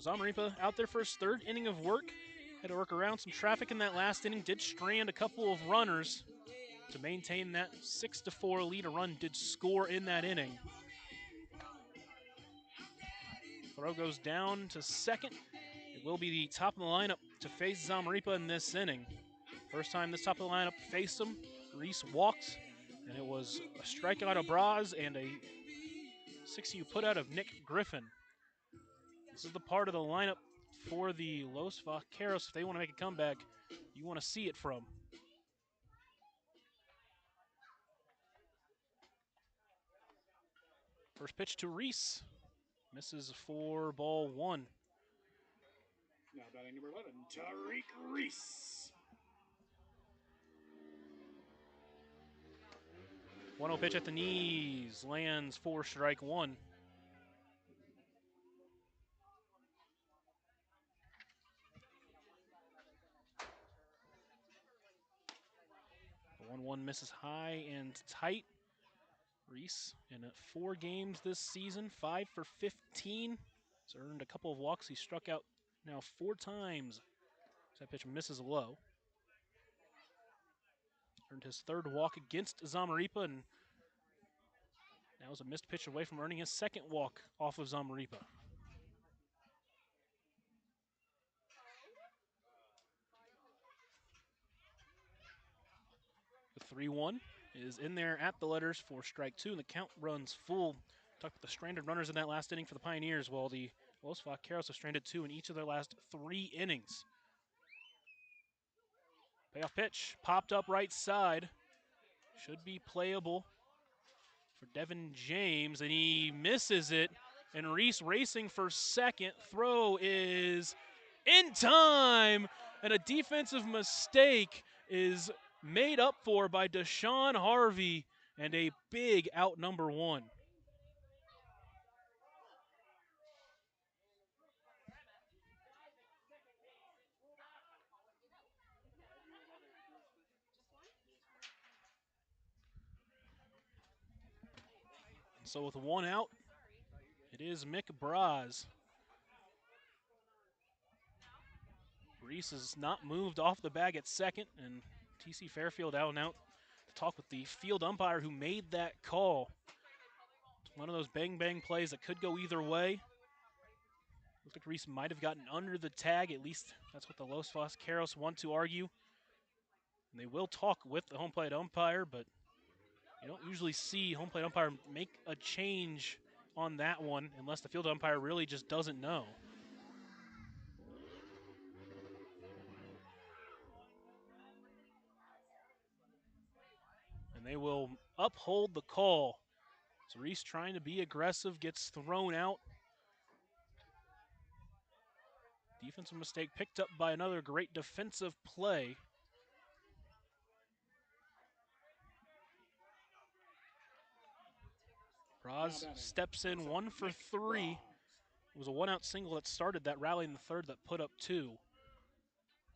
Zamarripa out there for his 3rd inning of work. Had to work around some traffic in that last inning. Did strand a couple of runners to maintain that 6-4 lead. A run did score in that inning. Throw goes down to second. It will be the top of the lineup to face Zamarripa in this inning. First time this top of the lineup faced him, Reese walked, and it was a strikeout of Braz and a 6U put out of Nick Griffin. This is the part of the lineup for the Los Vaqueros. If they want to make a comeback, you want to see it from. First pitch to Reese. Misses for ball 1. Now batting number 11, Tariq Reese. 1-0 pitch at the knees. Lands for strike 1. The 1-1 misses high and tight. Reese in 4 games this season, 5 for 15. He's earned a couple of walks. He struck out now 4 times. That pitch misses low. Earned his 3rd walk against Zamarripa, and now is a missed pitch away from earning his 2nd walk off of Zamarripa. The 3-1 is in there at the letters for strike 2, and the count runs full. Talked about the stranded runners in that last inning for the Pioneers, while the Los Vaqueros have stranded 2 in each of their last 3 innings. Payoff pitch, popped up right side. Should be playable for Devin James, and he misses it. And Reese racing for second. Throw is in time, and a defensive mistake is made up for by Deshaun Harvey, and a big out number one. So with one out, it is Mick Braz. Reese has not moved off the bag at second, and TC Fairfield out and out to talk with the field umpire who made that call. It's one of those bang-bang plays that could go either way. Looks like Reese might have gotten under the tag. At least that's what the Los Vaqueros want to argue. And they will talk with the home plate umpire, but you don't usually see home plate umpire make a change on that one unless the field umpire really just doesn't know. And they will uphold the call. So Reese trying to be aggressive, gets thrown out. Defensive mistake picked up by another great defensive play. Braz steps in 1 for 3. It was a one-out single that started that rally in the third that put up 2.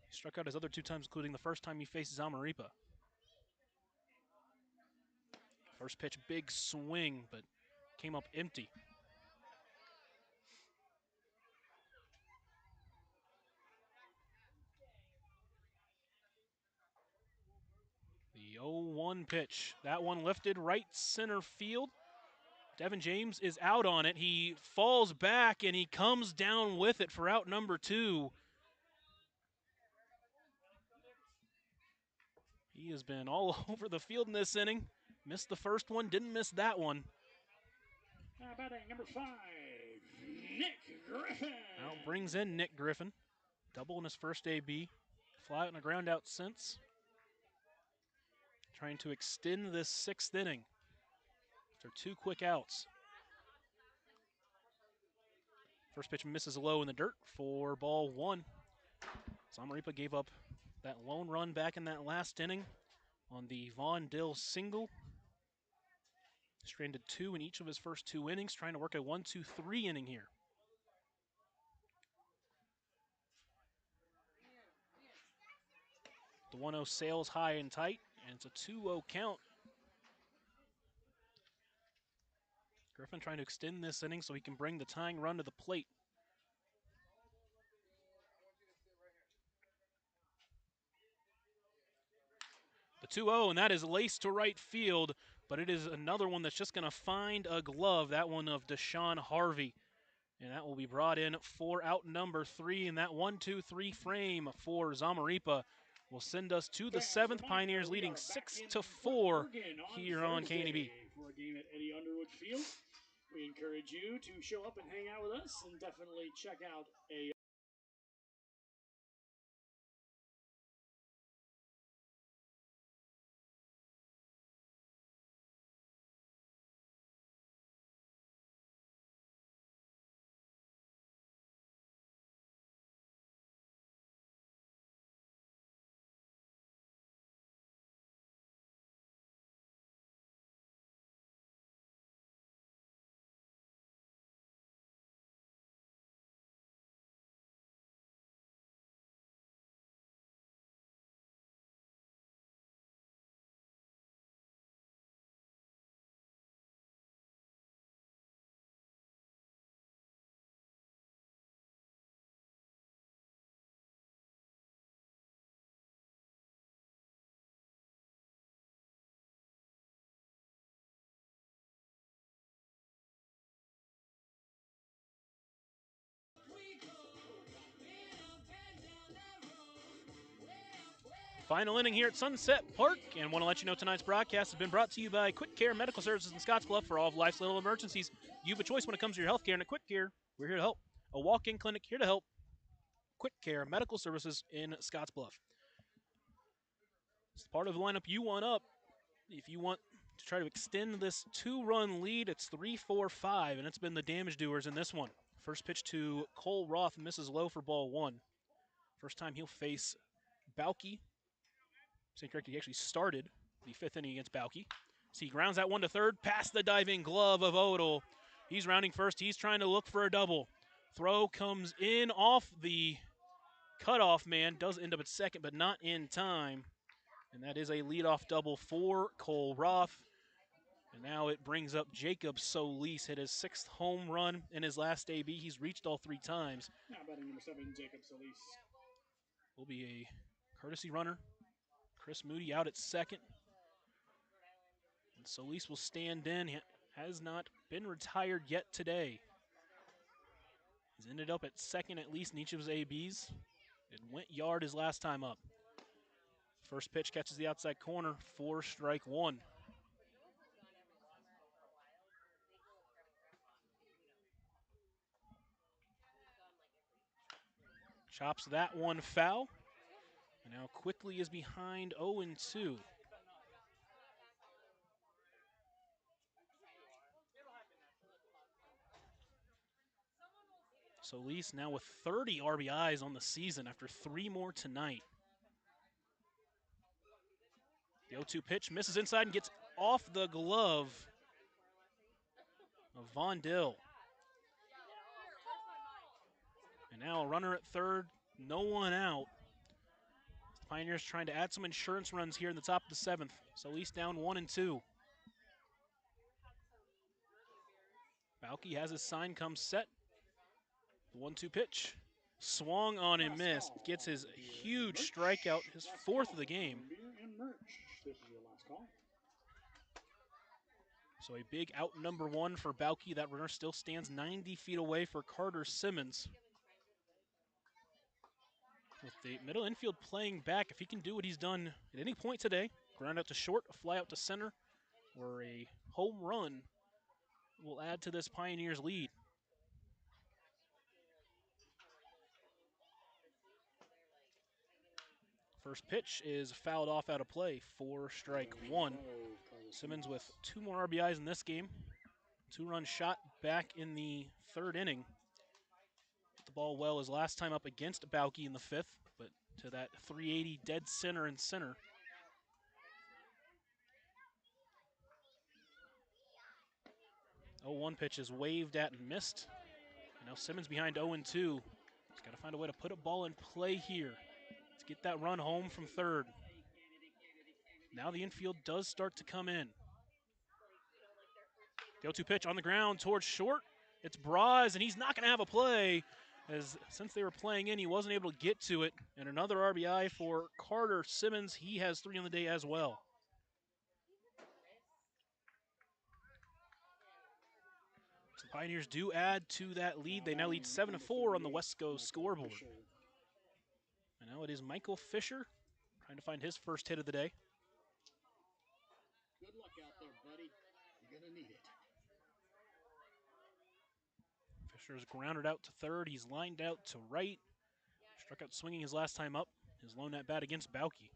He struck out his other 2 times, including the first time he faced Zamaripa. First pitch, big swing, but came up empty. The 0-1 pitch. That one lifted right center field. Devin James is out on it. He falls back, and he comes down with it for out number 2. He has been all over the field in this inning. Missed the first one, didn't miss that one. Now batting number 5, Nick Griffin. Now brings in Nick Griffin. Double in his first AB. Fly out and a ground out since. Trying to extend this 6th inning after 2 quick outs. First pitch misses low in the dirt for ball 1. Zamaripa gave up that lone run back in that last inning on the Von Dill single. Stranded 2 in each of his first 2 innings, trying to work a 1-2-3 inning here. The 1-0 sails high and tight, and it's a 2-0 count. Griffin trying to extend this inning so he can bring the tying run to the plate. The 2-0, and that is laced to right field, but it is another one that's just going to find a glove, that one of Deshaun Harvey. And that will be brought in for out number 3, and that 1-2-3 frame for Zamaripa will send us to the 7th. Pioneers leading 6-4 here on KNEB. For a game at Eddie Underwood Field. We encourage you to show up and hang out with us, and definitely check out a Final inning here at Sunset Park, and want to let you know tonight's broadcast has been brought to you by Quick Care Medical Services in Scottsbluff. For all of life's little emergencies, you have a choice when it comes to your health care, and at Quick Care, we're here to help. A walk-in clinic here to help. Quick Care Medical Services in Scottsbluff. It's part of the lineup you want up. if you want to try to extend this 2-run lead, it's 3-4-5, and it's been the damage doers in this one. First pitch to Cole Roth misses low for ball 1. First time he'll face Bauke. St. Correct, he actually started the 5th inning against Bauke. So he grounds that one to third, past the diving glove of Odell. He's rounding first. He's trying to look for a double. Throw comes in off the cutoff man. Does end up at second, but not in time. And that is a leadoff double for Cole Roth. And now it brings up Jacob Solis. Hit his 6th home run in his last AB. He's reached all 3 times. Now batting number 7, Jacob Solis. Will be a courtesy runner. Chris Moody out at second. And Solis will stand in. He has not been retired yet today. He's ended up at second at least in each of his ABs. It went yard his last time up. First pitch catches the outside corner for strike 1. Chops that one foul. And now quickly is behind 0-2. Solis now with 30 RBIs on the season after 3 more tonight. The 0-2 pitch misses inside and gets off the glove of Von Dill. And now a runner at third, no one out. The Pioneers trying to add some insurance runs here in the top of the 7th. Solis down 1-2. Bauke has his sign come set. The 1-2 pitch. Swung on and missed. Gets his huge strikeout, his 4th of the game. This is your last call. So a big out number 1 for Bauke. That runner still stands 90 feet away for Carter Simmons. With the middle infield playing back, if he can do what he's done at any point today, ground out to short, a fly out to center, or a home run, will add to this Pioneers lead. First pitch is fouled off out of play for strike 1. Simmons with 2 more RBIs in this game. 2-run shot back in the 3rd inning. Hit the ball well his last time up against Bauke in the 5th, but to that 380 dead center and center. Oh, 1 pitch is waved at and missed. And now Simmons behind 0-2. He's got to find a way to put a ball in play here to get that run home from third. Now the infield does start to come in. The 0-2 pitch on the ground towards short. It's Braz, and he's not going to have a play, as since they were playing in, he wasn't able to get to it. And another RBI for Carter Simmons. He has 3 on the day as well. So the Pioneers do add to that lead. They now lead 7-4 on the Wesco scoreboard. And now it is Michael Fisher trying to find his first hit of the day. Good luck out there, buddy. You're going to need it. Fisher's grounded out to third. He's lined out to right. Struck out swinging his last time up. His lone at bat against Bauke.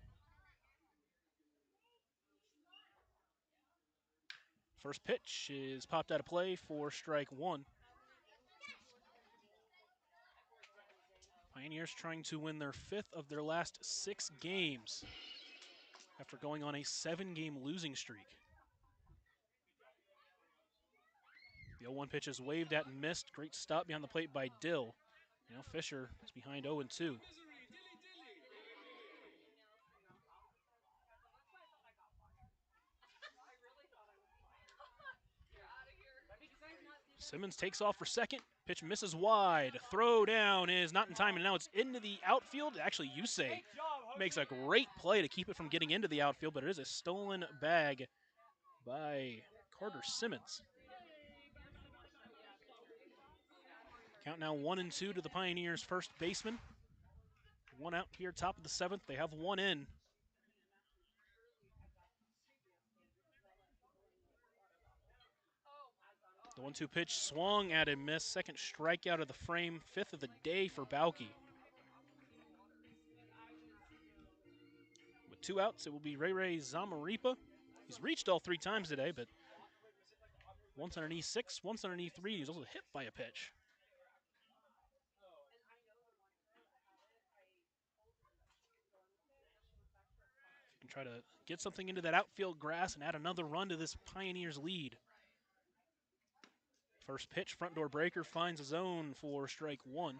First pitch is popped out of play for strike 1. Pioneers trying to win their 5th of their last 6 games after going on a 7-game losing streak. The 0-1 pitch is waved at and missed. Great stop behind the plate by Dill. Now Fisher is behind 0-2. Simmons takes off for second. Pitch misses wide. Throw down is not in time, and now it's into the outfield. Actually, Yusei makes a great play to keep it from getting into the outfield, but it is a stolen bag by Carter Simmons. Count now 1-2 to the Pioneers' first baseman. 1 out here, top of the 7th. They have 1 in. The 1-2 pitch swung at and missed. Second strikeout of the frame. 5th of the day for Bauke. With 2 outs, it will be Ray Zamaripa He's reached all 3 times today, but once underneath 6, once underneath 3. He was also hit by a pitch. And try to get something into that outfield grass and add another run to this Pioneers lead. First pitch, front door breaker, finds a zone for strike 1.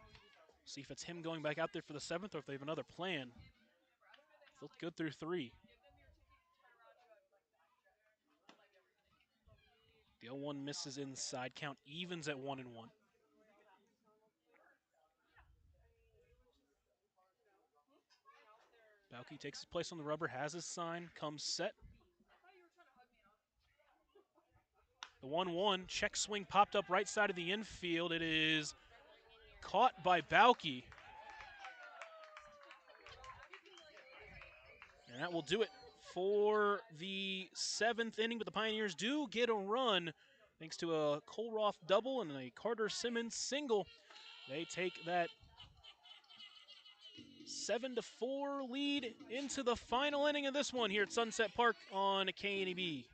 See if it's him going back out there for the 7th or if they have another plan. Looked good through 3. The 0-1 misses inside. Count evens at 1-1. Balke takes his place on the rubber, has his sign, comes set. The 1-1 check swing popped up right side of the infield. It is caught by Balke. And that will do it for the 7th inning, but the Pioneers do get a run thanks to a Kohlroth double and a Carter Simmons single. They take that 7-4 lead into the final inning of this one here at Sunset Park on KNEB.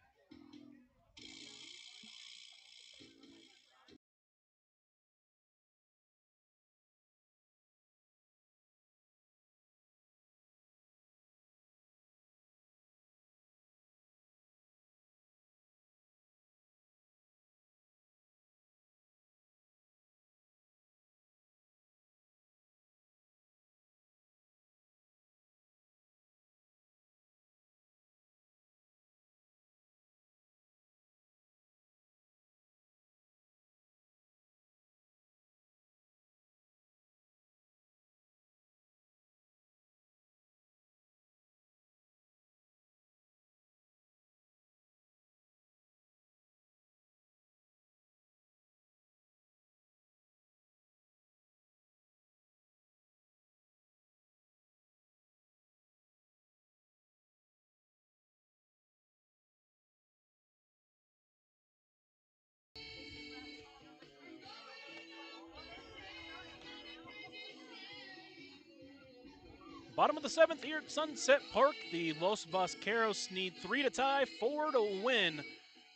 Bottom of the 7th here at Sunset Park. The Los Vaqueros need 3 to tie, 4 to win.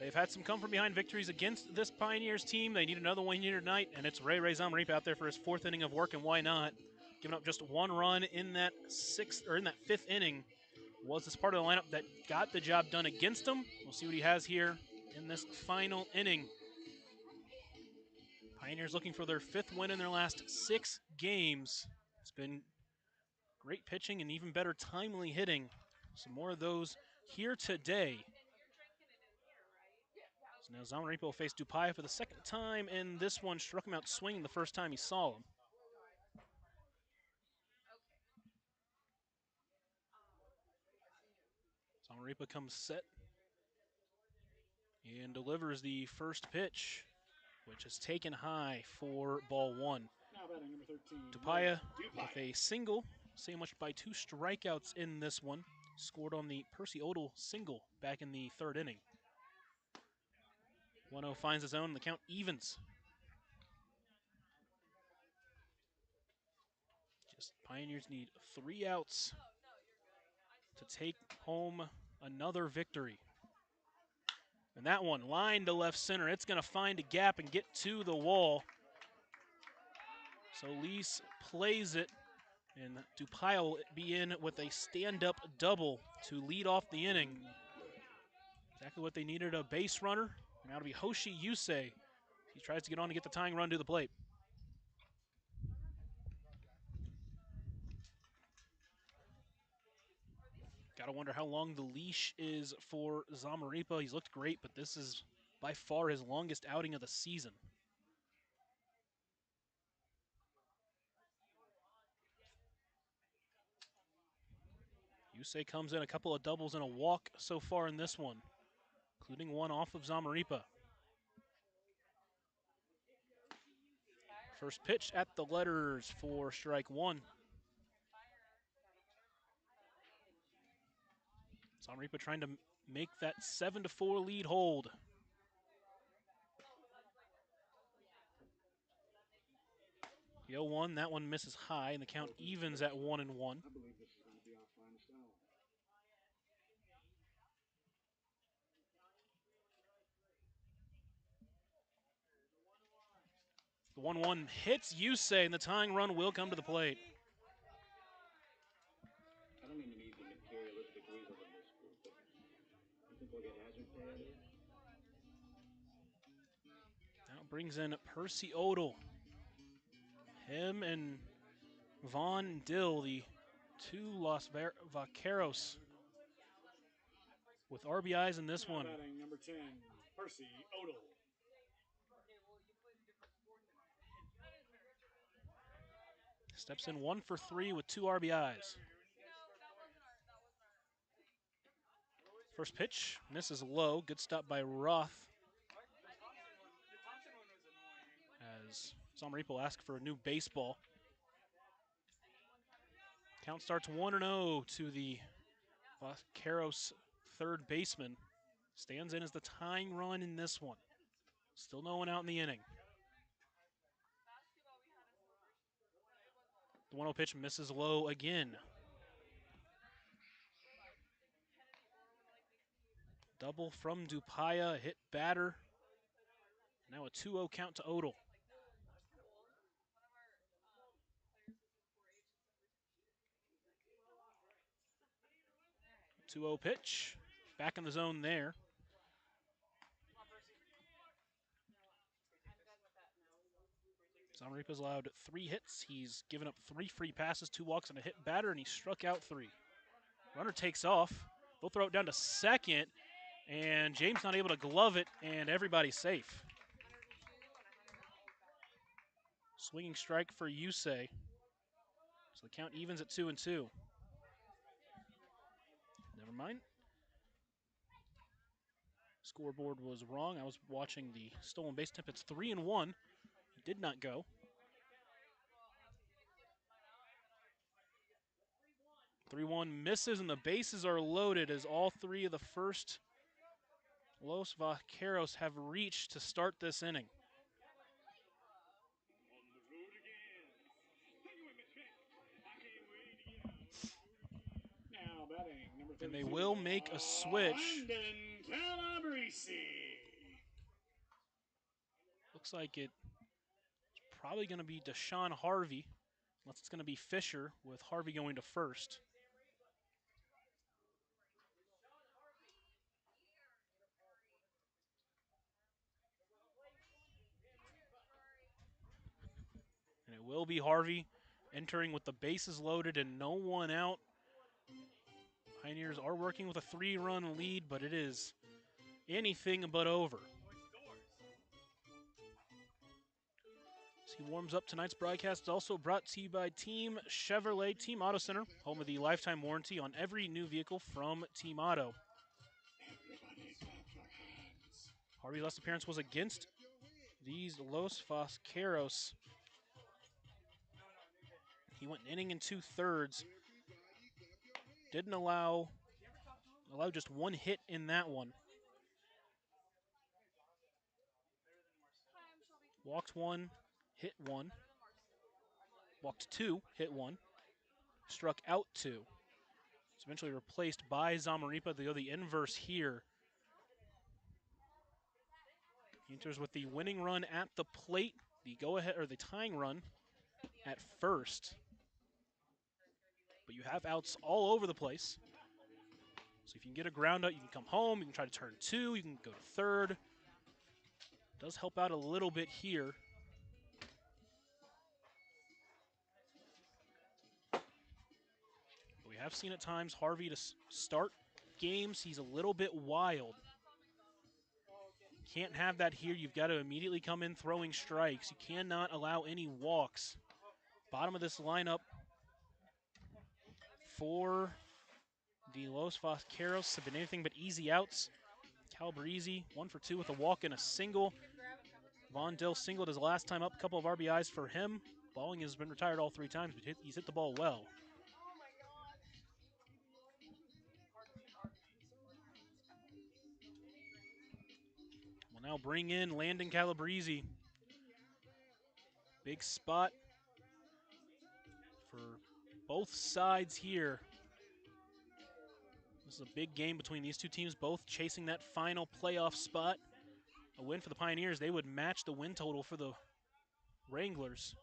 They've had some come-from-behind victories against this Pioneers team. They need another one here tonight, and it's Ray Zamaripa out there for his 4th inning of work, and why not? Giving up just 1 run in that 5th inning. Was this part of the lineup that got the job done against him? We'll see what he has here in this final inning. Pioneers looking for their 5th win in their last 6 games. It's been great pitching and even better timely hitting. Some more of those here today. So now Zamaripa will face Dupaia for the 2nd time, and this one struck him out swinging the first time he saw him. Zamaripa comes set and delivers the first pitch, which is taken high for ball 1. Now batting number 13. Dupaia with a single, sandwiched by 2 strikeouts in this one. Scored on the Percy Odell single back in the 3rd inning. 1-0 finds his own, and the count evens. Just Pioneers need 3 outs to take home another victory. And that one lined to left center. It's going to find a gap and get to the wall. Solis plays it, and Dupaia will be in with a stand-up double to lead off the inning. Exactly what they needed, a base runner. Now to be Hoshi Yusei. He tries to get on to get the tying run to the plate. Gotta wonder how long the leash is for Zamaripa. He's looked great, but this is by far his longest outing of the season. Yusei comes in a couple of doubles and a walk so far in this one, including one off of Zamaripa. First pitch at the letters for strike 1. Zamaripa trying to make that 7-4 lead hold. The 0-1, that one misses high, and the count evens at 1-1. I believe this is going to be our finest hour. The 1-1 hits Yusei, and the tying run will come to the plate. I don't mean to be the materialistic weasel of this group, but you think we'll get hazard pay out of this? Now brings in Percy Odell. Him and Von Dill, the two Los Vaqueros, with RBIs in this one. Batting number 10, Percy Odell. Steps in 1 for 3 with 2 RBIs. First pitch, misses low. Good stop by Roth. As Zamaripo asks for a new baseball. Count starts 1-0 to the Vaqueros third baseman. Stands in as the tying run in this one. Still no one out in the inning. The 1-0 pitch misses low again. Double from Dupaya, hit batter. Now a 2-0 count to Odell. 2-0 pitch. Back in the zone there. Zamaripa's allowed 3 hits. He's given up 3 free passes, 2 walks, and a hit batter, and he struck out 3. Runner takes off. They'll throw it down to second, and James not able to glove it, and everybody's safe. Swinging strike for Yusei. So the count evens at 2-2. Never mind. Scoreboard was wrong. I was watching the stolen base tip. It's 3-1. It did not go. 3-1 misses, and the bases are loaded as all 3 of the first Los Vaqueros have reached to start this inning. Now batting number 32. And they will make a switch. Looks like it's probably going to be Deshaun Harvey, unless it's going to be Fisher, with Harvey going to first. And it will be Harvey entering with the bases loaded and no one out. Pioneers are working with a 3-run lead, but it is anything but over. As he warms up, tonight's broadcast is also brought to you by Team Chevrolet, Team Auto Center, home of the lifetime warranty on every new vehicle from Team Auto. Harvey's last appearance was against these Los Vaqueros. He went an inning and 2/3. Didn't allowed just 1 hit in that one. Walked 1, hit 1. Walked 2, hit 1. Struck out 2. It's eventually replaced by Zamaripa. They go the inverse here. He enters with the winning run at the plate, the go-ahead or the tying run at first. But you have outs all over the place. So if you can get a ground out, you can come home. You can try to turn 2. You can go to third. Does help out a little bit here. But we have seen at times Harvey to start games. He's a little bit wild. Can't have that here. You've got to immediately come in throwing strikes. You cannot allow any walks. Bottom of this lineup for the Los Vaqueros have been anything but easy outs. Calabrese, 1 for 2 with a walk and a single. Von Dill singled his last time up, a couple of RBIs for him. Balling has been retired all 3 times, but he's hit the ball well. We'll now bring in Landon Calabrese. Big spot for both sides here. This is a big game between these 2 teams, both chasing that final playoff spot. A win for the Pioneers, they would match the win total for the Wranglers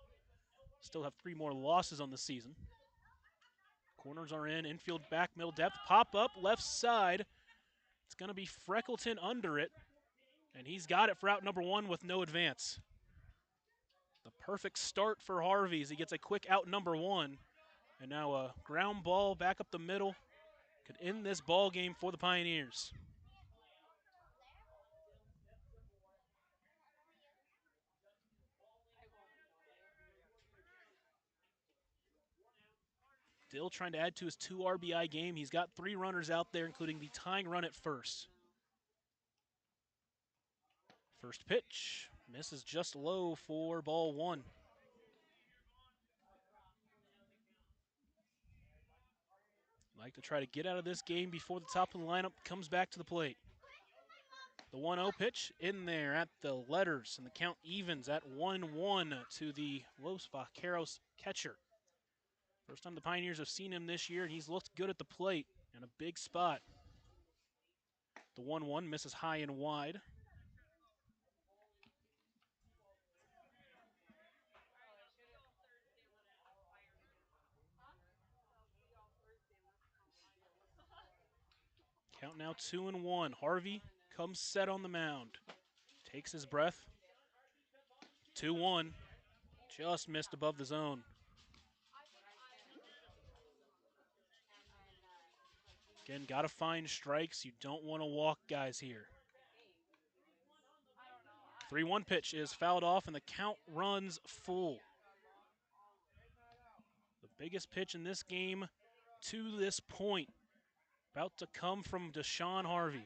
still have 3 more losses on the season. Corners are in, infield back, middle depth, pop up, left side. It's going to be Freckleton under it, and he's got it for out number 1 with no advance. The perfect start for Harvey as he gets a quick out number 1, and now a ground ball back up the middle could end this ball game for the Pioneers. Dill trying to add to his 2 RBI game. He's got 3 runners out there, including the tying run at first. First pitch, misses just low for ball 1. Like to try to get out of this game before the top of the lineup comes back to the plate. The 1-0 pitch in there at the letters, and the count evens at 1-1 to the Los Vaqueros catcher. First time the Pioneers have seen him this year, and he's looked good at the plate in a big spot. The 1-1 misses high and wide. Count now 2-1. Harvey comes set on the mound. Takes his breath. 2-1. Just missed above the zone. Again, got to find strikes. You don't want to walk guys here. 3-1 pitch is fouled off, and the count runs full. The biggest pitch in this game to this point about to come from Deshaun Harvey.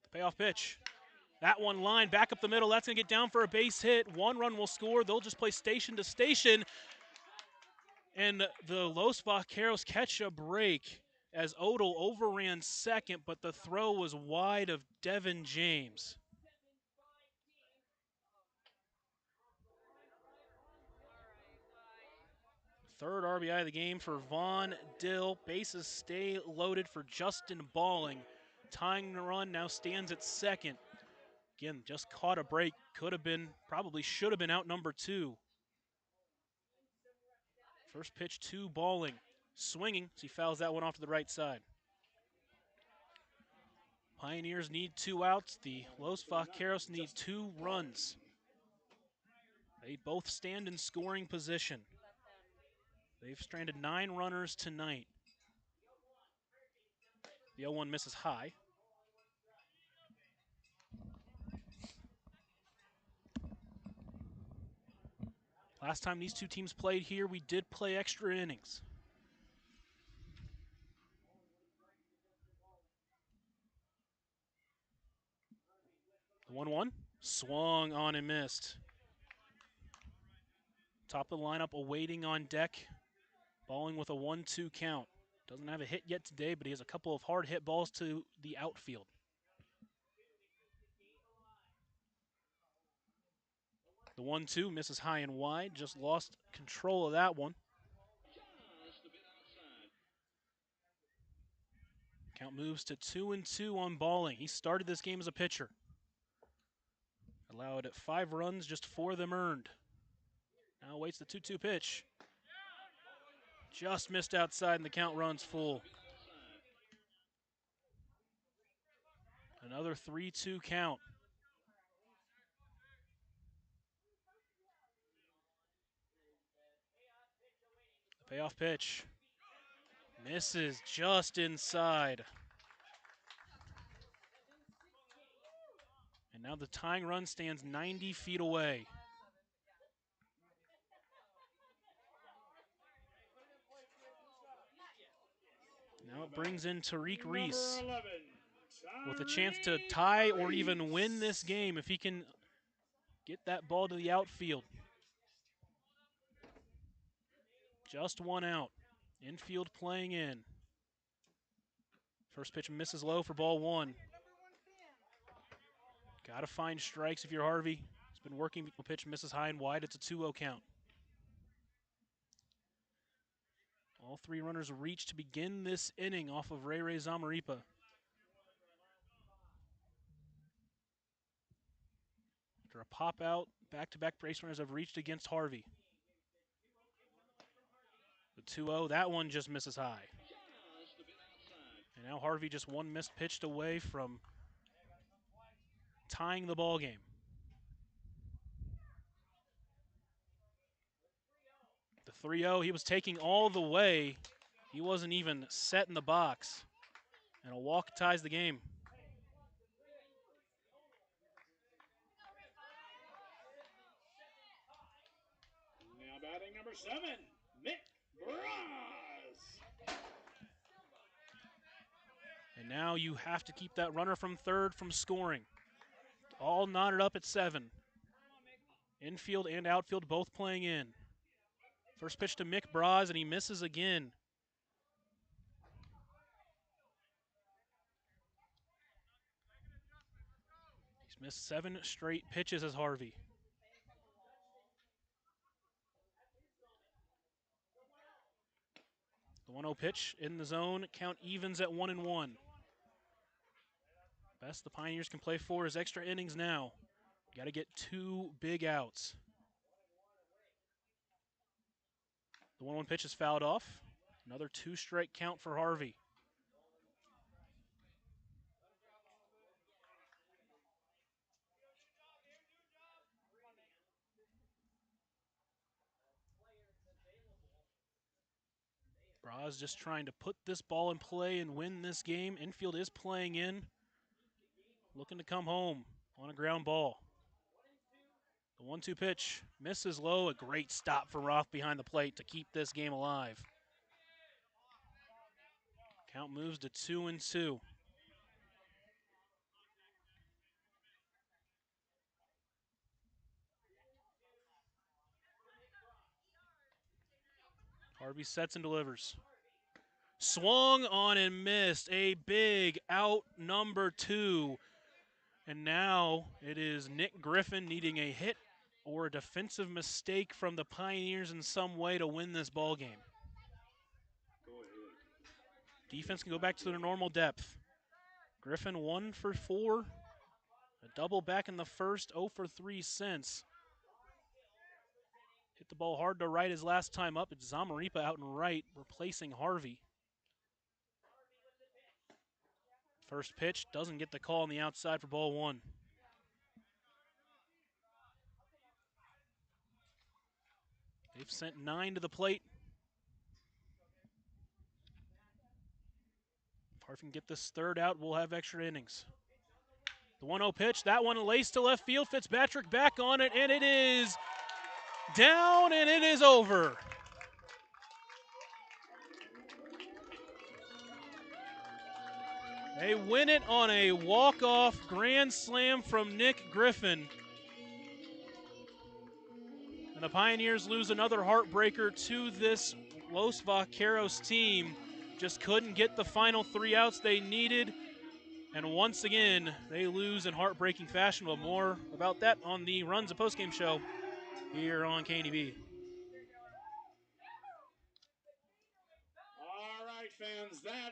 The payoff pitch. That one line back up the middle. That's going to get down for a base hit. 1 run will score. They'll just play station to station. And the Los Vaqueros catch a break as Odell overran second, but the throw was wide of Devin James. Third RBI of the game for Vaughn Dill. Bases stay loaded for Justin Balling. Tying the run now stands at second. Again, just caught a break. Could have been, probably should have been out number 2. First pitch to Balling. Swinging as he fouls that one off to the right side. Pioneers need 2 outs. The Los Vaqueros need 2 runs. They both stand in scoring position. They've stranded 9 runners tonight. The 0-1 misses high. Last time these 2 teams played here, we did play extra innings. The 1-1 swung on and missed. Top of the lineup awaiting on deck. Balling with a 1-2 count. Doesn't have a hit yet today, but he has a couple of hard hit balls to the outfield. The 1-2 misses high and wide. Just lost control of that one. Count moves to 2-2 on Balling. He started this game as a pitcher. Allowed 5 runs, just 4 of them earned. Now waits the 2-2 pitch. Just missed outside, and the count runs full. Another 3-2 count. The payoff pitch. Misses just inside. And now the tying run stands 90 feet away. Now it brings in Tariq Reese with a chance to tie or even win this game if he can get that ball to the outfield. Just 1 out. Infield playing in. First pitch misses low for ball 1. Got to find strikes if you're Harvey. He's been working. The pitch misses high and wide. It's a 2-0 count. All 3 runners reach to begin this inning off of Ray Zamaripa. after a pop out. Back-to-back base runners have reached against Harvey. The 2-0, that one just misses high. And now Harvey just one missed pitched away from tying the ball game. The 3-0, he was taking all the way. He wasn't even set in the box. And a walk ties the game. Now batting number 7, Nick Braz. And now you have to keep that runner from third from scoring. All knotted up at 7. Infield and outfield both playing in. First pitch to Mick Braz, and he misses again. He's missed 7 straight pitches as Harvey. The 1-0 pitch in the zone, count evens at 1-1. Best the Pioneers can play for is extra innings now. Got to get 2 big outs. The 1-1 pitch is fouled off. Another 2-strike count for Harvey. Braz just trying to put this ball in play and win this game. Infield is playing in. Looking to come home on a ground ball. The 1-2 pitch misses low. A great stop for Roth behind the plate to keep this game alive. Count moves to 2-2. Harvey sets and delivers. Swung on and missed. A big out, number 2. And now it is Nick Griffin needing a hit or a defensive mistake from the Pioneers in some way to win this ball game. Defense can go back to their normal depth. Griffin 1 for 4. A double back in the first, 0 for 3 since. Hit the ball hard to right his last time up. It's Zamaripa out and right, replacing Harvey. First pitch doesn't get the call on the outside for ball 1. They've sent 9 to the plate. If Harvey can get this third out, we'll have extra innings. The 1-0 pitch, that one laced to left field. Fitzpatrick back on it, and it is down, and it is over. They win it on a walk-off grand slam from Nick Griffin. And the Pioneers lose another heartbreaker to this Los Vaqueros team. Just couldn't get the final 3 outs they needed. And once again, they lose in heartbreaking fashion. But more about that on the Runs a Postgame show here on KNEB. All right, fans, that